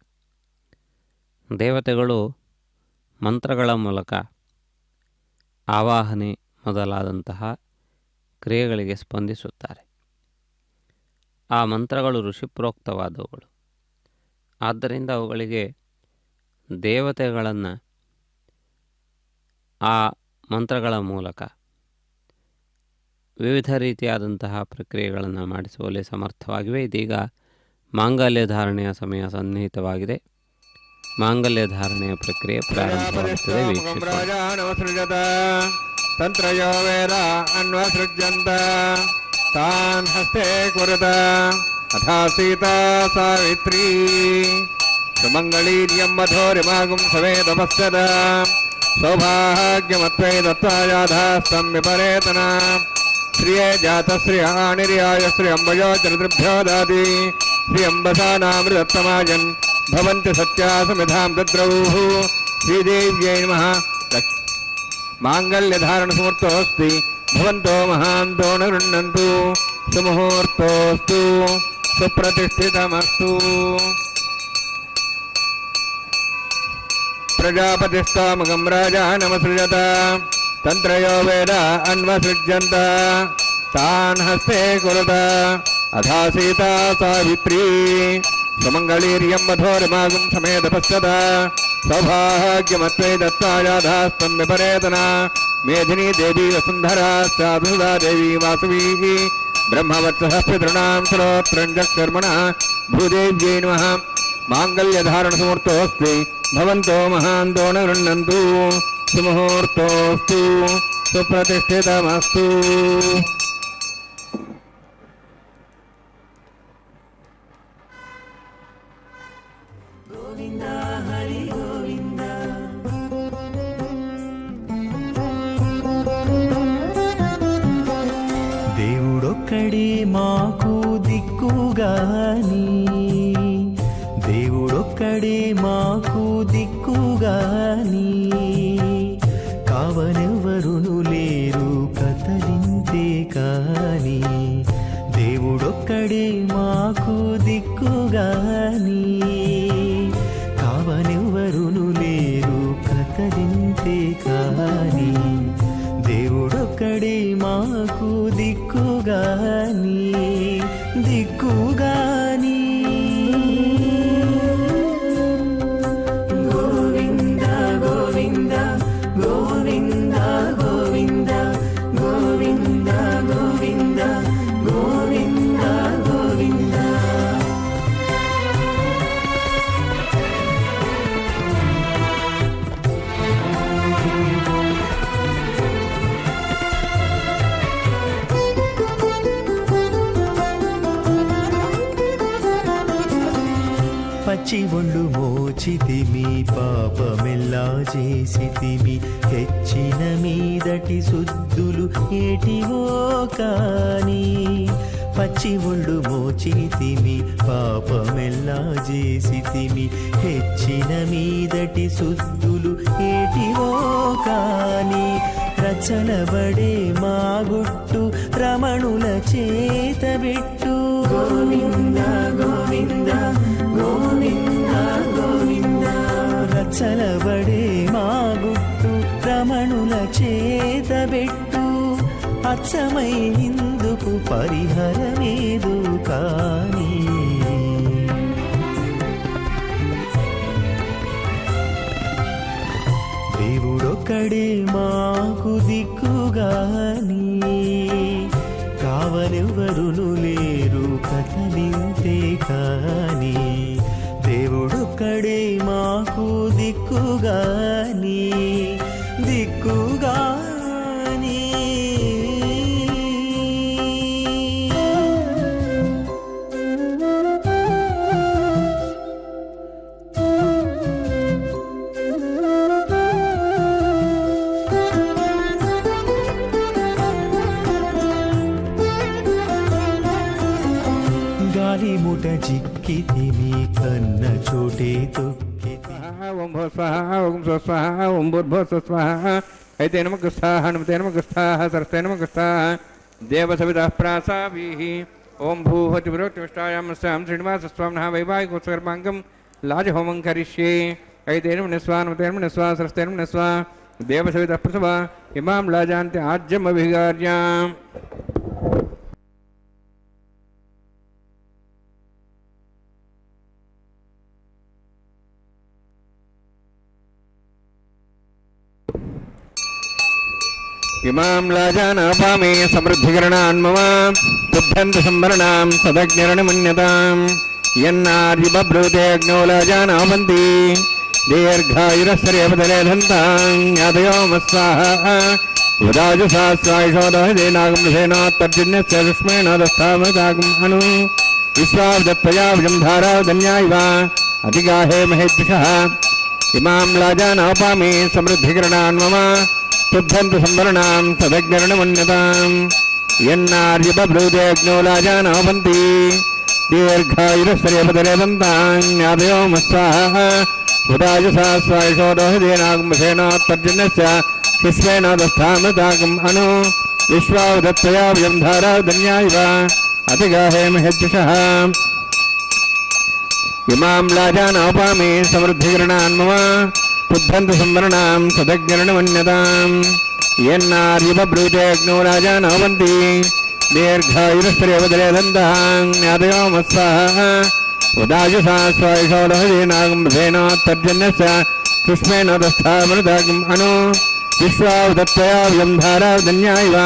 ದೇವತೆಗಳು ಮಂತ್ರಗಳ ಮೂಲಕ ಆವಾಹನೆ ಮೊದಲಾದಂತಹ ಕ್ರಿಯೆಗಳಿಗೆ ಸ್ಪಂದಿಸುತ್ತಾರೆ. ಆ ಮಂತ್ರಗಳು ಋಷಿಪ್ರೋಕ್ತವಾದವುಗಳು. ಆದ್ದರಿಂದ ಅವುಗಳಿಗೆ ದೇವತೆಗಳನ್ನು ಆ ಮಂತ್ರಗಳ ಮೂಲಕ ವಿವಿಧ ರೀತಿಯಾದಂತಹ ಪ್ರಕ್ರಿಯೆಗಳನ್ನು ಮಾಡಿಸುವಲ್ಲಿ ಸಮರ್ಥವಾಗಿವೆ. ಇದೀಗ ಮಾಂಗಲ್ಯ ಧಾರಣೆಯ ಸಮಯ ಸನ್ನಿಹಿತವಾಗಿದೆ. ಮಾಂಗಲ್ಯ ಧಾರಣೆಯ ಪ್ರಕ್ರಿಯೆ ಪ್ರಾರಂಭವಾಗುತ್ತದೆ. ವೀಕ್ಷಿಸೋಣ. ತಂತ್ರಯೋ ವೇದ ಅನ್ವಸೃಜ್ಯಂತ ತಾನ್ ಹಸ್ತೆ ಕುರುತ ಅಥಾ ಸೀತಾ ಸಾವಿತ್ರೀ ಸುಮಂಗಳೀರ್ಯಂ ಮಧೋರಿಮಾಗುಂ ಸವೇದಪಶ್ಯದ ಸೌಭಾಗ್ಯಮತ್ವೈ ದತ್ತಾಯಾಧಾಸ್ತಂ ವಿಪರೇತನ ಶ್ರಿಯೇ ಜಾತಶ್ರಿಯ ನಿರ್ಯಾಯ ಶ್ರೀ ಅಂಬಯೋ ಚರಿತೃಭ್ಯೋ ದಾದಿ ಶ್ರೀ ಅಂಬಸಾನಾಮೃತತ್ತಮಾಜನ್ ಭವಂತಿ ಸತ್ಯಾಸಮಿಧಾಂ ದದ್ರೌಃ ಶ್ರೀದೇವ್ಯೈ ನಮಃ. ಮಾಂಗಲ್ಯಧಾರಣಸುಮೂರ್ತೋಸ್ತಿ ಭವಂತೋ ಮಹಾಂತೋ ನ ಗೃಹ್ಣಂತು ಸುಮುಹೂರ್ತೋಸ್ತು ಸುಪ್ರತಿಷ್ಠಿತಮಸ್ತು. ಪ್ರಜಾಪತಿಸ್ತಾಮಗಂ ರಾಜಾ ನಮಸೃಜತ ತಂತ್ರಯೋ ವೇದ ಅನ್ವಸೃಜ್ಯಂತ ತಾನ್ ಹಸ್ತೆ ಕುರುತ ಅಥಾ ಸೀತಾ ಸಾವಿತ್ರೀ ಸುಮಂಗಳೀರ್ಯಂ ಮಧೋರಿಮಾಗುಂ ಸಮೇತಪಶ್ಯತ ಸೌಭಾಗ್ಯಮತ್ವೈ ದತ್ತಾಯಾಧಾಸ್ತಂ ವಿಪರೇತನ ಮೇಧಿನಿ ದೇವಿ ವಸುಂಧರಾ ಸಾಧುಸಾ ದೇವಿ ವಾಸವೀ ಬ್ರಹ್ಮವತ್ಸಃ ಪಿತॄಣಾಂ ಶ್ರೋತ್ರಂಜಕರ್ಮಣಃ ಭೂದೇವ್ಯೈ ನಮಃ. ಮಾಂಗಲ್ಯಧಾರಣಸುಮೂರ್ತೋಸ್ತಿ ಭವಂತೋ ಮಹಾಂತೋ ನ ಗೃಹ್ಣಂತು ಸುಮುಹೂರ್ತೋಸ್ತು ಸುಪ್ರತಿಷ್ಠಿತಮಸ್ತು. దేవుడొక్కడే మాకు దిక్కుగాని, దేవుడొక్కడే మాకు దిక్కుగాని, కావనెవరును లేరు కదలింతే కాని, దేవుడొక్కడే మా మాకు దిక్కుగాని కావనెవ్వరును లేరు కథలింతే కాని దేవుడొక్కడే మాకు దిక్కుగాని దిక్కుగాని గోవింద గోవింద గోవింద గోవింద గోవింద గోవింద గోవింద గోవింద పచ్చి ఒళ్ళు మోచితిమి పాపమెల్లా చేసితిమి తెచ్చిన మీదటి శుద్ధులు ఏటివో కాని పచ్చి ఒళ్ళు మోచితిమి పాపమెల్లా చేసితిమి తెచ్చిన మీదటి శుద్ధులు ఏటివో కాని రచనబడే మా గుట్టు రమణుల చేతబెట్టు గోవింద గోవింద గోవింద గోవింద రచనబడే మా గుట్టు రమణుల చేతబెట్టు అచ్చమై ఇందుకు పరిహరమేదు కాని దేవుడొక్కడే మాకు దిక్కుగాని కావనెవ్వరును లేరు కథలింతే కాని దేవుడొక్కడే మాకు దిక్కుగాని దిక్కుగాని గాలి ముట చిక్కితిమి కన్న చోటే తొక్కితి ఓం భో స్వాహ ఓం స్వ స్వాహ ఓం భూర్భో స్వాహ అయితే నమక స్వాహ నమతే నమక స్వాహ సరస్తే నమక స్వాహ దేవసవితః ప్రాసాభిః ఓం భూహతి విరోక్తిష్టాయాం స్వాం శ్రీనివాస స్వామినః వైవాహికోత్సర్మాంగం లాజహోమం కరిష్యే అయితే నమః స్వాహ నమతే నమః స్వాహ సరస్తే నమః స్వాహ దేవసవితః ప్రసవ ఇమాం లాజాంతి ఆజ్యమభిగార్యాం ఇమాం లాజానాపామే సమృద్ధికరణాన్ మమ బుద్ధంత సంవరణాం సదజ్ఞరణమన్యతాం యన్నార్యబ్రూతే అగ్నో లాజానావంతి దీర్ఘాయురస్సర్యపదలేధంతాం జ్ఞాతయోమస్వాహ ఉదాజసా స్వాయుషోదహదేనాగమృసేనోత్తర్జన్యస్య సుష్మేణోదస్థామదాగం అను విశ్వావదత్పయావిజం ధారావధన్యాయివ అతిగాహే మహేద్విషః ఇమాం లాజానాపామే సమృద్ధికరణాన్ మమ తుభ్యంతు సంవరణాం సదజ్ఞరణమన్యతాం యన్నార్యబ్రూతే అగ్నో లాజానావంతి దీర్ఘాయురస్సర్యపదలేధంతాం జ్ఞాతయోమస్వాహ ఉదాజసా స్వాయుషోదహదేనాగమృసేనోత్తర్జన్యస్య సుష్మేణోదస్థామదాగం అను విశ్వావదత్పయావిజం ధారావధన్యాయివ అతిగాహే మహేద్విషః ఇమాం లాజానాపామే సమృద్ధికరణాన్ మమ బుద్ధంతు సంవరణాం సదజ్ఞరణమన్యతాం యన్నార్యబ్రూతే అగ్నో లాజానావంతి దీర్ఘాయురస్సర్యపదలేధంతాం జ్ఞాతయోమస్వాహ ఉదాజసా స్వాయుషోదహదేనాగమృసేనోత్తర్జన్యస్య సుష్మేణోదస్థామదాగం అను విశ్వావదత్పయావిజం ధారావధన్యాయివ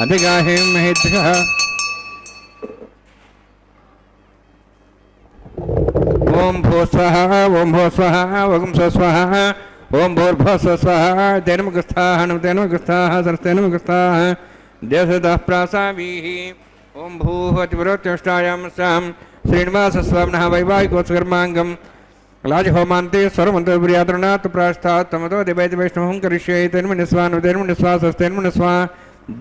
అతిగాహే మహేద్విషః ఓం భూ స్వః ఓం భూ స్వః ఓం స్వః ఓం భూర్భో స్వః తేనమగస్థాః నమతేనమగస్థాః సరస్తేనమగస్థాః దేవసవితః ప్రాసాభిః ఓం భూహతి విరోక్తిష్టాయాం స్వాం శ్రీనివాస స్వామినః వైవాహికోత్సర్మాంగం లాజహోమాంతే స్వరమంత్రపుర్యాతృణాత్ ప్రాష్టాత్ తమతో దివైతి వైష్ణవం కరిష్యే తన్మని స్వా నమతేన్మని స్వా సస్తేన్మని స్వా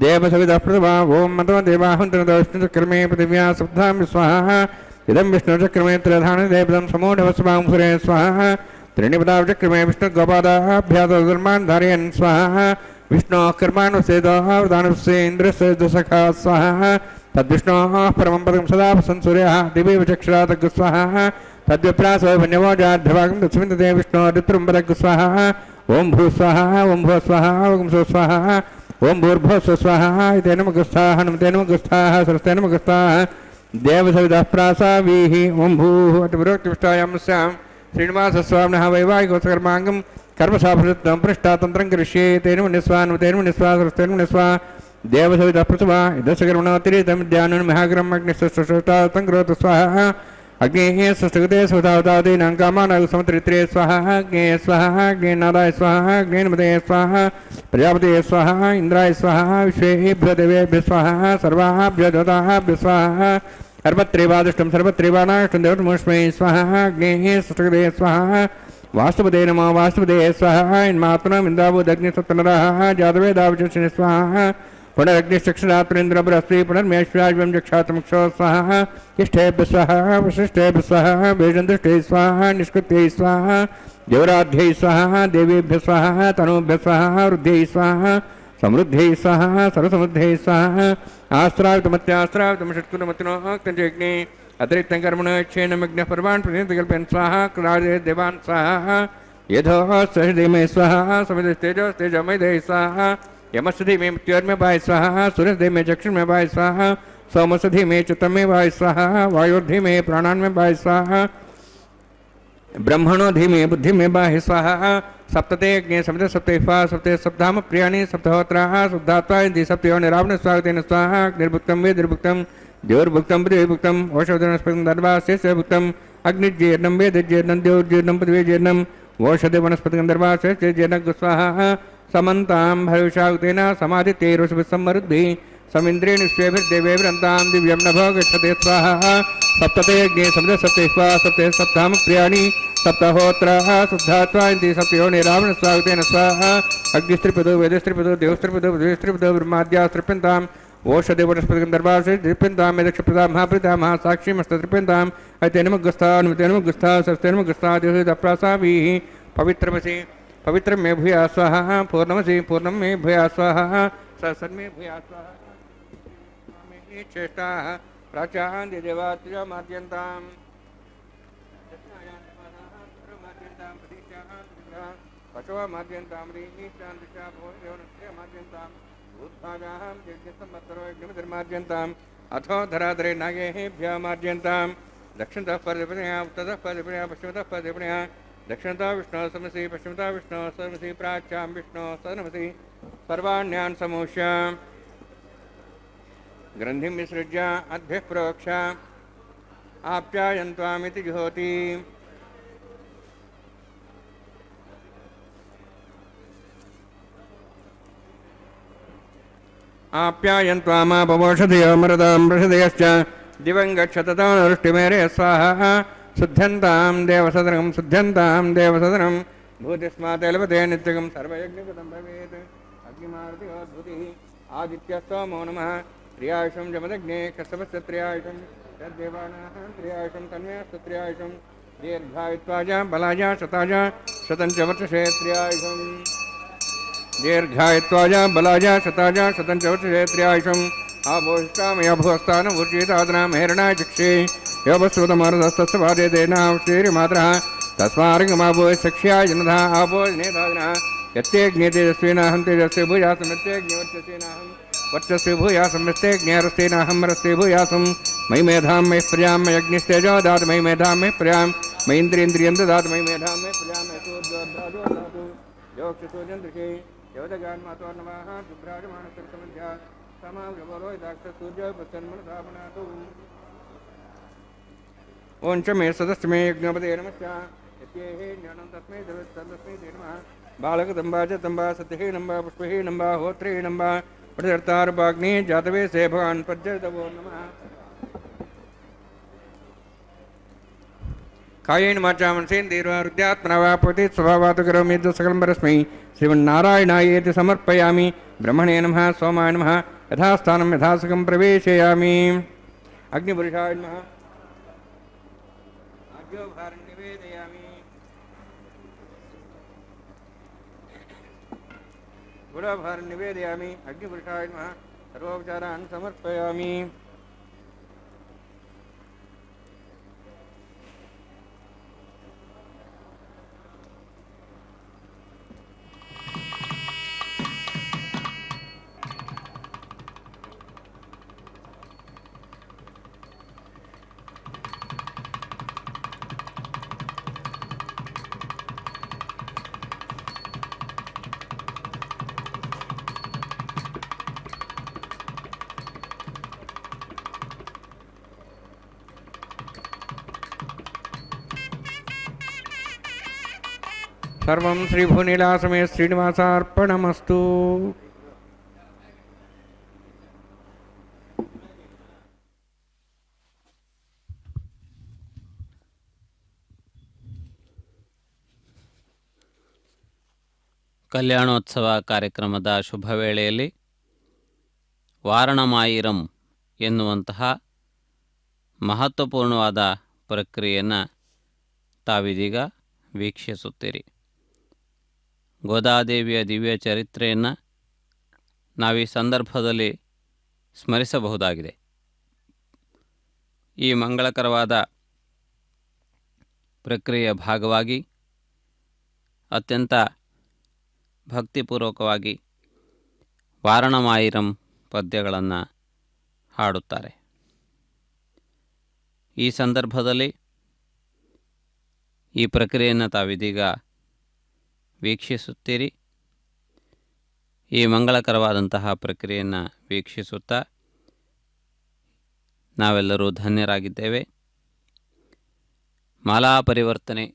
దేవసవితః ప్రథమా ఓం మతో దేవాహంతృమే పృథివ్యా సప్తాం స్వాహ ఇదం విష్ణుచక్రమే త్రిధాన దేవదం సమూఢవస్వాం సురే స్వాహ త్రిణిపదాచక్రమే విష్ణుగోపాదాభ్యాసర్మాన్ ధారయన్ స్వాహ విష్ణోః కర్మాణుసేదోః దానవస్యేంద్రస్య దశఖా స్వాహ तद्विष्णोः परमं पदं सदा वसन् सूर्यः दिवैव चक्षुरा तद्गुस्वाहा तद्विप्रासो वन्यवोजाद्भवागं तस्मिन् विष्णोरुत्रं पदगुस्वाहा ओं भूस्वाहा ओं भुवः स्वाहा ओं सो स्वाहा ओं भूर्भुवः स्वाहा इति नमगुस्थाः नमते नमगुस्थाः सरस्ते नमगुस्थाः देवसविदः प्रासावीः ओं भूः अतिपुरोक्तिष्ठायां स्यां श्रीनिवासस्वामिनः वैवाहिकोत्सकर्माङ्गं कर्मसाफलत्वं पृष्ठातन्त्रं करिष्ये तेन मुनिस्वा नमतेन मुनिस्वा सरस्तेन मुनिस्वा देवसविदः प्रसवा इदशकर्मणोत्तिरितं ध्यानं महाग्रम् अग्निस्सृष्टातं करोतु स्वाहा अग्नेः सृष्टगते स्वधावतादीनां कामानां समत्रित्रे स्वाहा अग्ने स्वाहा अग्नेनादाय स्वाहा अग्नेन्मदे स्वाहा प्रजापतये स्वाहा इन्द्राय स्वाहा विश्वेभ्यो देवेभ्यः स्वाहा सर्वाभ्यो देवताभ्यः स्वाहा सर्वत्रैवादृष्टं सर्वत्रैवानाष्टं देवतमोष्मै स्वाहा अग्नेः सृष्टगते स्वाहा वास्तुपदे नमः वास्तुपदे स्वाहा इन्मात्मनम् इन्द्रावोदग्निसत्तनरः जातवेदावचक्षिणे स्वाहा पुनरग्निश्चक्षुरात्मनेन्द्र बृहस्पति पुनर्मेश्वराज्यं जक्षातमुक्षो स्वाहा इष्टेभ्यः स्वाहा वशिष्ठेभ्यः स्वाहा वेदन्दुष्टे स्वाहा निष्कृत्यै स्वाहा देवराध्यै स्वाहा देवेभ्यः स्वाहा तनूभ्यः स्वाहा वृद्ध्यै स्वाहा समृद्ध्यै स्वाहा सर्वसमृद्ध्यै स्वाहा आस्त्रावितमत्यास्त्रावितम षट्कुलमतिनोक्तञ्चग्ने अतिरिक्तं कर्मणो क्षेनमग्नः पर्वान् प्रतिकल्पयन् स्वाहा कृणादे देवान् स्वाहा यथोः सहृदयमे स्वाहा समितेजोस्तेजमयदे स्वाहा यमस्धि में मृत्योर्मे वाय स्वाहा सूर्यधि में चक्षुर्मे वाय स्वाहा सोमसधि में चित्तमे वाय स्वाहा वायुर्धि में प्राणान्मे वाय स्वाहा ब्रह्मणोधि में बुद्धि में वाय स्वाहा सप्तते अग्ने सप्त सप्तेफा सप्ते सप्ताम प्रियाणि सप्तहोत्राः शुद्धात्वा इति सप्तयो निरावण स्वागतेन स्वाहा निर्भुक्तं वे निर्भुक्तं द्योर्भुक्तं पृथिवीभुक्तं औषधवनस्पतिं दर्भास्य भुक्तं अग्निजीर्णं वेदजीर्णं द्योर्जीर्णं पृथिवीजीर्णं औषधि वनस्पतिं दर्भास्य जीर्णं स्वाहा समन्तां भविष्यावतेन समादित्यैरुषभिसमृद्धि समिन्द्रेण विश्वेभिर्देवेभिरन्तां दिव्यं नभो गच्छते स्वाहा सप्तते अग्ने सप्त सप्तेष्वा सप्ते सप्ताम प्रियाणि सप्तहोत्राः शुद्धात्वा इति सप्तयो निरावण स्वागतेन स्वाहा अग्निस्त्रिपदो वेदस्त्रिपदो देवस्त्रिपदो पृथ्वीस्त्रिपदो ब्रह्माद्यास्त्रिप्यन्ताम् ओषधे वनस्पतिं दर्भासे त्रिप्यन्तां यदक्षप्रदा महाप्रीता महासाक्षीमस्तत्रिप्यन्ताम् ऐतेनमुग्गस्था अनुमतेनमुग्गस्था सरस्तेनमुग्गस्था देवदप्रासाभिः पवित्रमसि पवित्र में भूया स्वाहा पूर्णमसि पूर्णम में भूया स्वाहा सत्सन् में भूया स्वाहा में चेष्टा प्राचां देवात्या माद्यन्तां पशवा माद्यन्तां रीशां दिशा भोजनस्य माद्यन्तां भूतभागां यज्ञसंवत्सरो यज्ञमिदर्माद्यन्ताम् अथो धराधरे नागेभ्यः माद्यन्तां दक्षिणतः परदिपणया उत्तरतः परदिपणया पश्चिमतः परदिपणया दक्षिणता विष्णु समसि पश्चिमता विष्णु समसि प्राच्यां विष्णु सनमसि सर्वाण्यान् समूष्य ग्रन्थिं विसृज्य अद्भिः प्रोक्ष आप्यायन्त्वामिति जुहोति आप्यायन्त्वामापवोषधयो मृदां वृषधयश्च दिवं गच्छततानुष्टिमेरे स्वाहा शुद्ध्यन्तां देवसदनं भूतिस्मातेलपते नित्यगं सर्वयज्ञपदं भवेत् अग्निमारुतिः आदित्यस्तोमो नमः त्रियायुषं जमदग्ने कश्यपस्य त्रियायुषं तद्देवानाः त्रियायुषं तन्मयस्तु त्रियायुषं दीर्घायुत्वाज बलाज शताज शतं च वर्षसे त्रियायुषं दीर्घायुत्वाज बलाज शताज शतं च वर्षसे त्रियायुषं आभोष्टामया भुवस्तानं ऊर्जितादनां हेरणाय चक्षे योपस्रुतमरुदस्तस्य वादेतेनां श्रीमातरः तस्मार्गमाभो सख्याय जनधा आभोजनेतादिनः यत्येज्ञेतेजस्विनाहं तेजस्वी भूयासं यत्येज्ञवर्चस्विनाहं वर्चस्वी भूयासं यत्येज्ञरस्तेनाहं रस्ते भूयासं मयि मेधां मयि प्रजां मयग्निस्तेजो दातु मयि मेधां मयि प्रजां मयीन्द्रियन्द्रियं ददातु मयि मेधां मयि प्रजां मयसूर्योर्धातु ददातु योक्षसूर्यन्दृशे योदगान्मातो नमः दुभ्राजमानसरसमध्या समाग्रवरो दाक्षसूर्यो प्रसन्मनसापनातु ओं च मे सदस्य मे यज्ञपदे नमश्च यत्येः ज्ञानं तस्मै तस्मै ते नमः बालकदम्बा च दम्बा सत्यहे नम्बा पुष्पहे नम्बा होत्रे नम्बा प्रतिर्तार्पाग्नि जातवे से भगवान् पज्जतवो नमः कायेन वाचा मनसेन्द्रियर्वा हृदयात्मना वा प्रति स्वभावात् करोमि यद् सकलं परस्मै श्रीमन्नारायणायेति समर्पयामि ब्रह्मणे नमः सोमाय नमः यथास्थानं यथासुखं प्रवेशयामि अग्निपुरुषाय नमः आज्ञोभारं निवेदयामि गुडोभारं निवेदयामि अग्निपुरुषाय नमः सर्वोपचारान् समर्पयामि ಸರ್ವಂ ಶ್ರೀಭುನಿಲಾಸಮೇ ಶ್ರೀನಿವಾಸಾರ್ಪಣಮಸ್ತು. ಕಲ್ಯಾಣೋತ್ಸವ ಕಾರ್ಯಕ್ರಮದ ಶುಭ ವೇಳೆಯಲ್ಲಿ ವಾರಣಮಾಯಿರಂ ಎನ್ನುವಂತಹ ಮಹತ್ವಪೂರ್ಣವಾದ ಪ್ರಕ್ರಿಯೆಯನ್ನು ತಾವಿದೀಗ ವೀಕ್ಷಿಸುತ್ತೀರಿ. ಗೋದಾದೇವಿಯ ದಿವ್ಯ ಚರಿತ್ರೆಯನ್ನು ನಾವೀ ಸಂದರ್ಭದಲ್ಲಿ ಸ್ಮರಿಸಬಹುದಾಗಿದೆ. ಈ ಮಂಗಳಕರವಾದ ಪ್ರಕ್ರಿಯೆಯ ಭಾಗವಾಗಿ ಅತ್ಯಂತ ಭಕ್ತಿಪೂರ್ವಕವಾಗಿ ವಾರಣಮಾಯಿರಂ ಪದ್ಯಗಳನ್ನು ಹಾಡುತ್ತಾರೆ. ಈ ಸಂದರ್ಭದಲ್ಲಿ ಈ ಪ್ರಕ್ರಿಯೆಯನ್ನು ತಾವಿದೀಗ ವೀಕ್ಷಿಸುತ್ತೀರಿ. ಈ ಮಂಗಳಕರವಾದಂತಹ ಪ್ರಕ್ರಿಯೆಯನ್ನು ವೀಕ್ಷಿಸುತ್ತಾ ನಾವೆಲ್ಲರೂ ಧನ್ಯರಾಗಿದ್ದೇವೆ. ಮಾಲಾ ಪರಿವರ್ತನೆ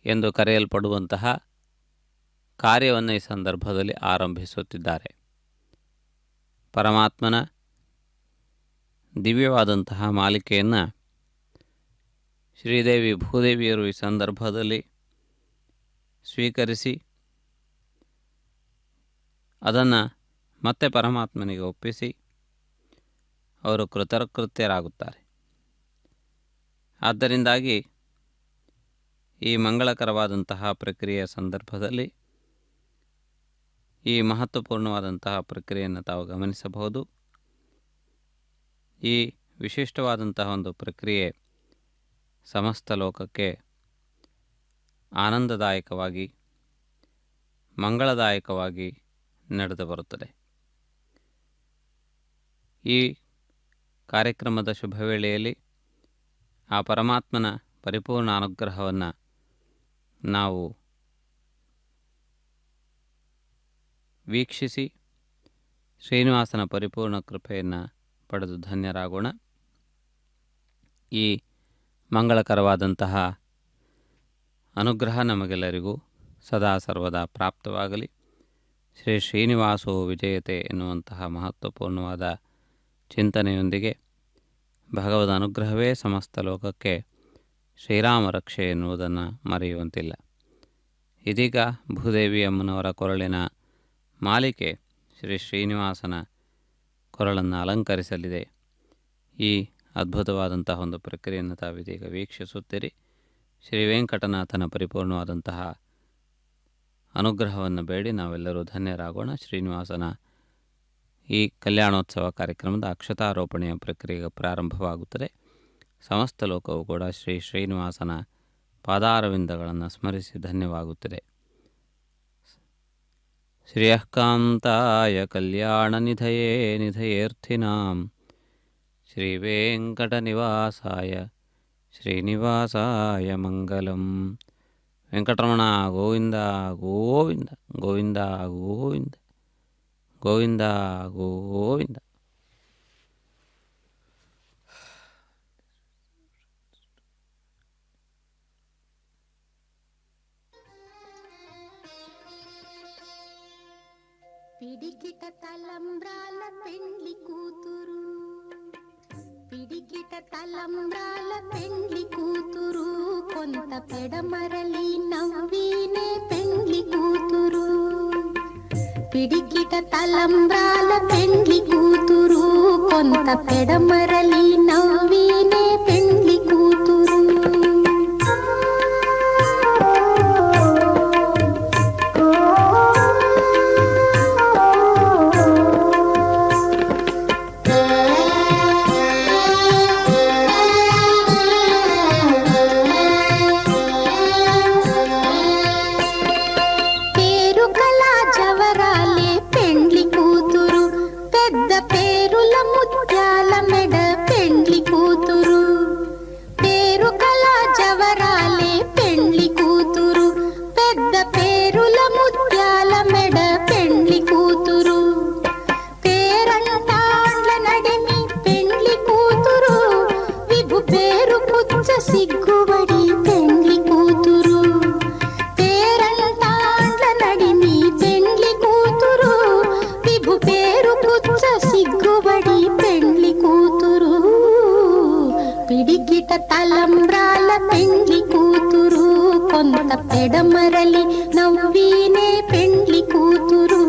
ಎಂದು ಕರೆಯಲ್ಪಡುವಂತಹ ಕಾರ್ಯವನ್ನು ಈ ಸಂದರ್ಭದಲ್ಲಿ ಆರಂಭಿಸುತ್ತಿದ್ದಾರೆ. ಪರಮಾತ್ಮನ ದಿವ್ಯವಾದಂತಹ ಮಾಲಿಕೆಯನ್ನು ಶ್ರೀದೇವಿ ಭೂದೇವಿಯರು ಈ ಸಂದರ್ಭದಲ್ಲಿ ಸ್ವೀಕರಿಸಿ ಅದನ್ನು ಮತ್ತೆ ಪರಮಾತ್ಮನಿಗೆ ಒಪ್ಪಿಸಿ ಅವರು ಕೃತಕೃತ್ಯರಾಗುತ್ತಾರೆ. ಆದ್ದರಿಂದಾಗಿ ಈ ಮಂಗಳಕರವಾದಂತಹ ಪ್ರಕ್ರಿಯೆಯ ಸಂದರ್ಭದಲ್ಲಿ ಈ ಮಹತ್ವಪೂರ್ಣವಾದಂತಹ ಪ್ರಕ್ರಿಯೆಯನ್ನು ತಾವು ಗಮನಿಸಬಹುದು. ಈ ವಿಶಿಷ್ಟವಾದಂತಹ ಒಂದು ಪ್ರಕ್ರಿಯೆ ಸಮಸ್ತ ಲೋಕಕ್ಕೆ ಆನಂದದಾಯಕವಾಗಿ ಮಂಗಳದಾಯಕವಾಗಿ ನಡೆದು ಬರುತ್ತದೆ. ಈ ಕಾರ್ಯಕ್ರಮದ ಶುಭ ವೇಳೆಯಲ್ಲಿ ಆ ಪರಮಾತ್ಮನ ಪರಿಪೂರ್ಣ ಅನುಗ್ರಹವನ್ನು ನಾವು ವೀಕ್ಷಿಸಿ ಶ್ರೀನಿವಾಸನ ಪರಿಪೂರ್ಣ ಕೃಪೆಯನ್ನು ಪಡೆದು ಧನ್ಯರಾಗೋಣ. ಈ ಮಂಗಳಕರವಾದಂತಹ ಅನುಗ್ರಹ ನಮಗೆಲ್ಲರಿಗೂ ಸದಾ ಸರ್ವದಾ ಪ್ರಾಪ್ತವಾಗಲಿ. ಶ್ರೀ ಶ್ರೀನಿವಾಸೋ ವಿಜಯತೆ ಎನ್ನುವಂತಹ ಮಹತ್ವಪೂರ್ಣವಾದ ಚಿಂತನೆಯೊಂದಿಗೆ ಭಗವದ್ ಅನುಗ್ರಹವೇ ಸಮಸ್ತ ಲೋಕಕ್ಕೆ ಶ್ರೀರಾಮ ರಕ್ಷೆ ಎನ್ನುವುದನ್ನು ಮರೆಯುವಂತಿಲ್ಲ. ಇದೀಗ ಭೂದೇವಿ ಅಮ್ಮನವರ ಕೊರಳಿನ ಮಾಲಿಕೆ ಶ್ರೀ ಶ್ರೀನಿವಾಸನ ಕೊರಳನ್ನು ಅಲಂಕರಿಸಲಿದೆ. ಈ ಅದ್ಭುತವಾದಂತಹ ಒಂದು ಪ್ರಕ್ರಿಯೆಯನ್ನು ತಾವಿದೀಗ ವೀಕ್ಷಿಸುತ್ತೀರಿ. ಶ್ರೀ ವೆಂಕಟನಾಥನ ಪರಿಪೂರ್ಣವಾದಂತಹ ಅನುಗ್ರಹವನ್ನು ಬೇಡಿ ನಾವೆಲ್ಲರೂ ಧನ್ಯರಾಗೋಣ. ಶ್ರೀನಿವಾಸನ ಈ ಕಲ್ಯಾಣೋತ್ಸವ ಕಾರ್ಯಕ್ರಮದ ಅಕ್ಷತಾರೋಪಣೆಯ ಪ್ರಕ್ರಿಯೆ ಪ್ರಾರಂಭವಾಗುತ್ತದೆ. ಸಮಸ್ತ ಲೋಕವು ಕೂಡ ಶ್ರೀ ಶ್ರೀನಿವಾಸನ ಪಾದಾರವಿಂದಗಳನ್ನು ಸ್ಮರಿಸಿ ಧನ್ಯವಾಗುತ್ತದೆ. ಶ್ರಿಯಃ ಕಾಂತಾಯ ಕಲ್ಯಾಣನಿಧಯೇ ನಿಧಯೇರ್ಥಿನಾಂ ಶ್ರೀವೆಂಕಟನಿವಾಸಾಯ ಶ್ರೀನಿವಾಸಾಯ ಮಂಗಲಂ. ವೆಂಕಟರಮಣ ಗೋವಿಂದ ಗೋವಿಂದ ಗೋವಿಂದ ಗೋವಿಂದ ಗೋವಿಂದ ಗೋವಿಂದ. పిడికిట తలంబ్రాల పెండ్లి కూతురు, పిడికిట తలంబ్రాల పెండ్లి కూతురు, కొంత పెడమరలి నవ్వీనే పెండ్లి కూతురు. పిడికిట తలంబ్రాల పెండ్లి కూతురు, కొంత పెడమరలి నవ్వీనే పెండ్లి కూతురు. సిగ్గుబడి పెండ్లి కూతురు. పిడికిట తలంబ్రాల పెండ్లి కూతురు కొంత పెడమరలి నవ్వీనే పెండ్లి కూతురు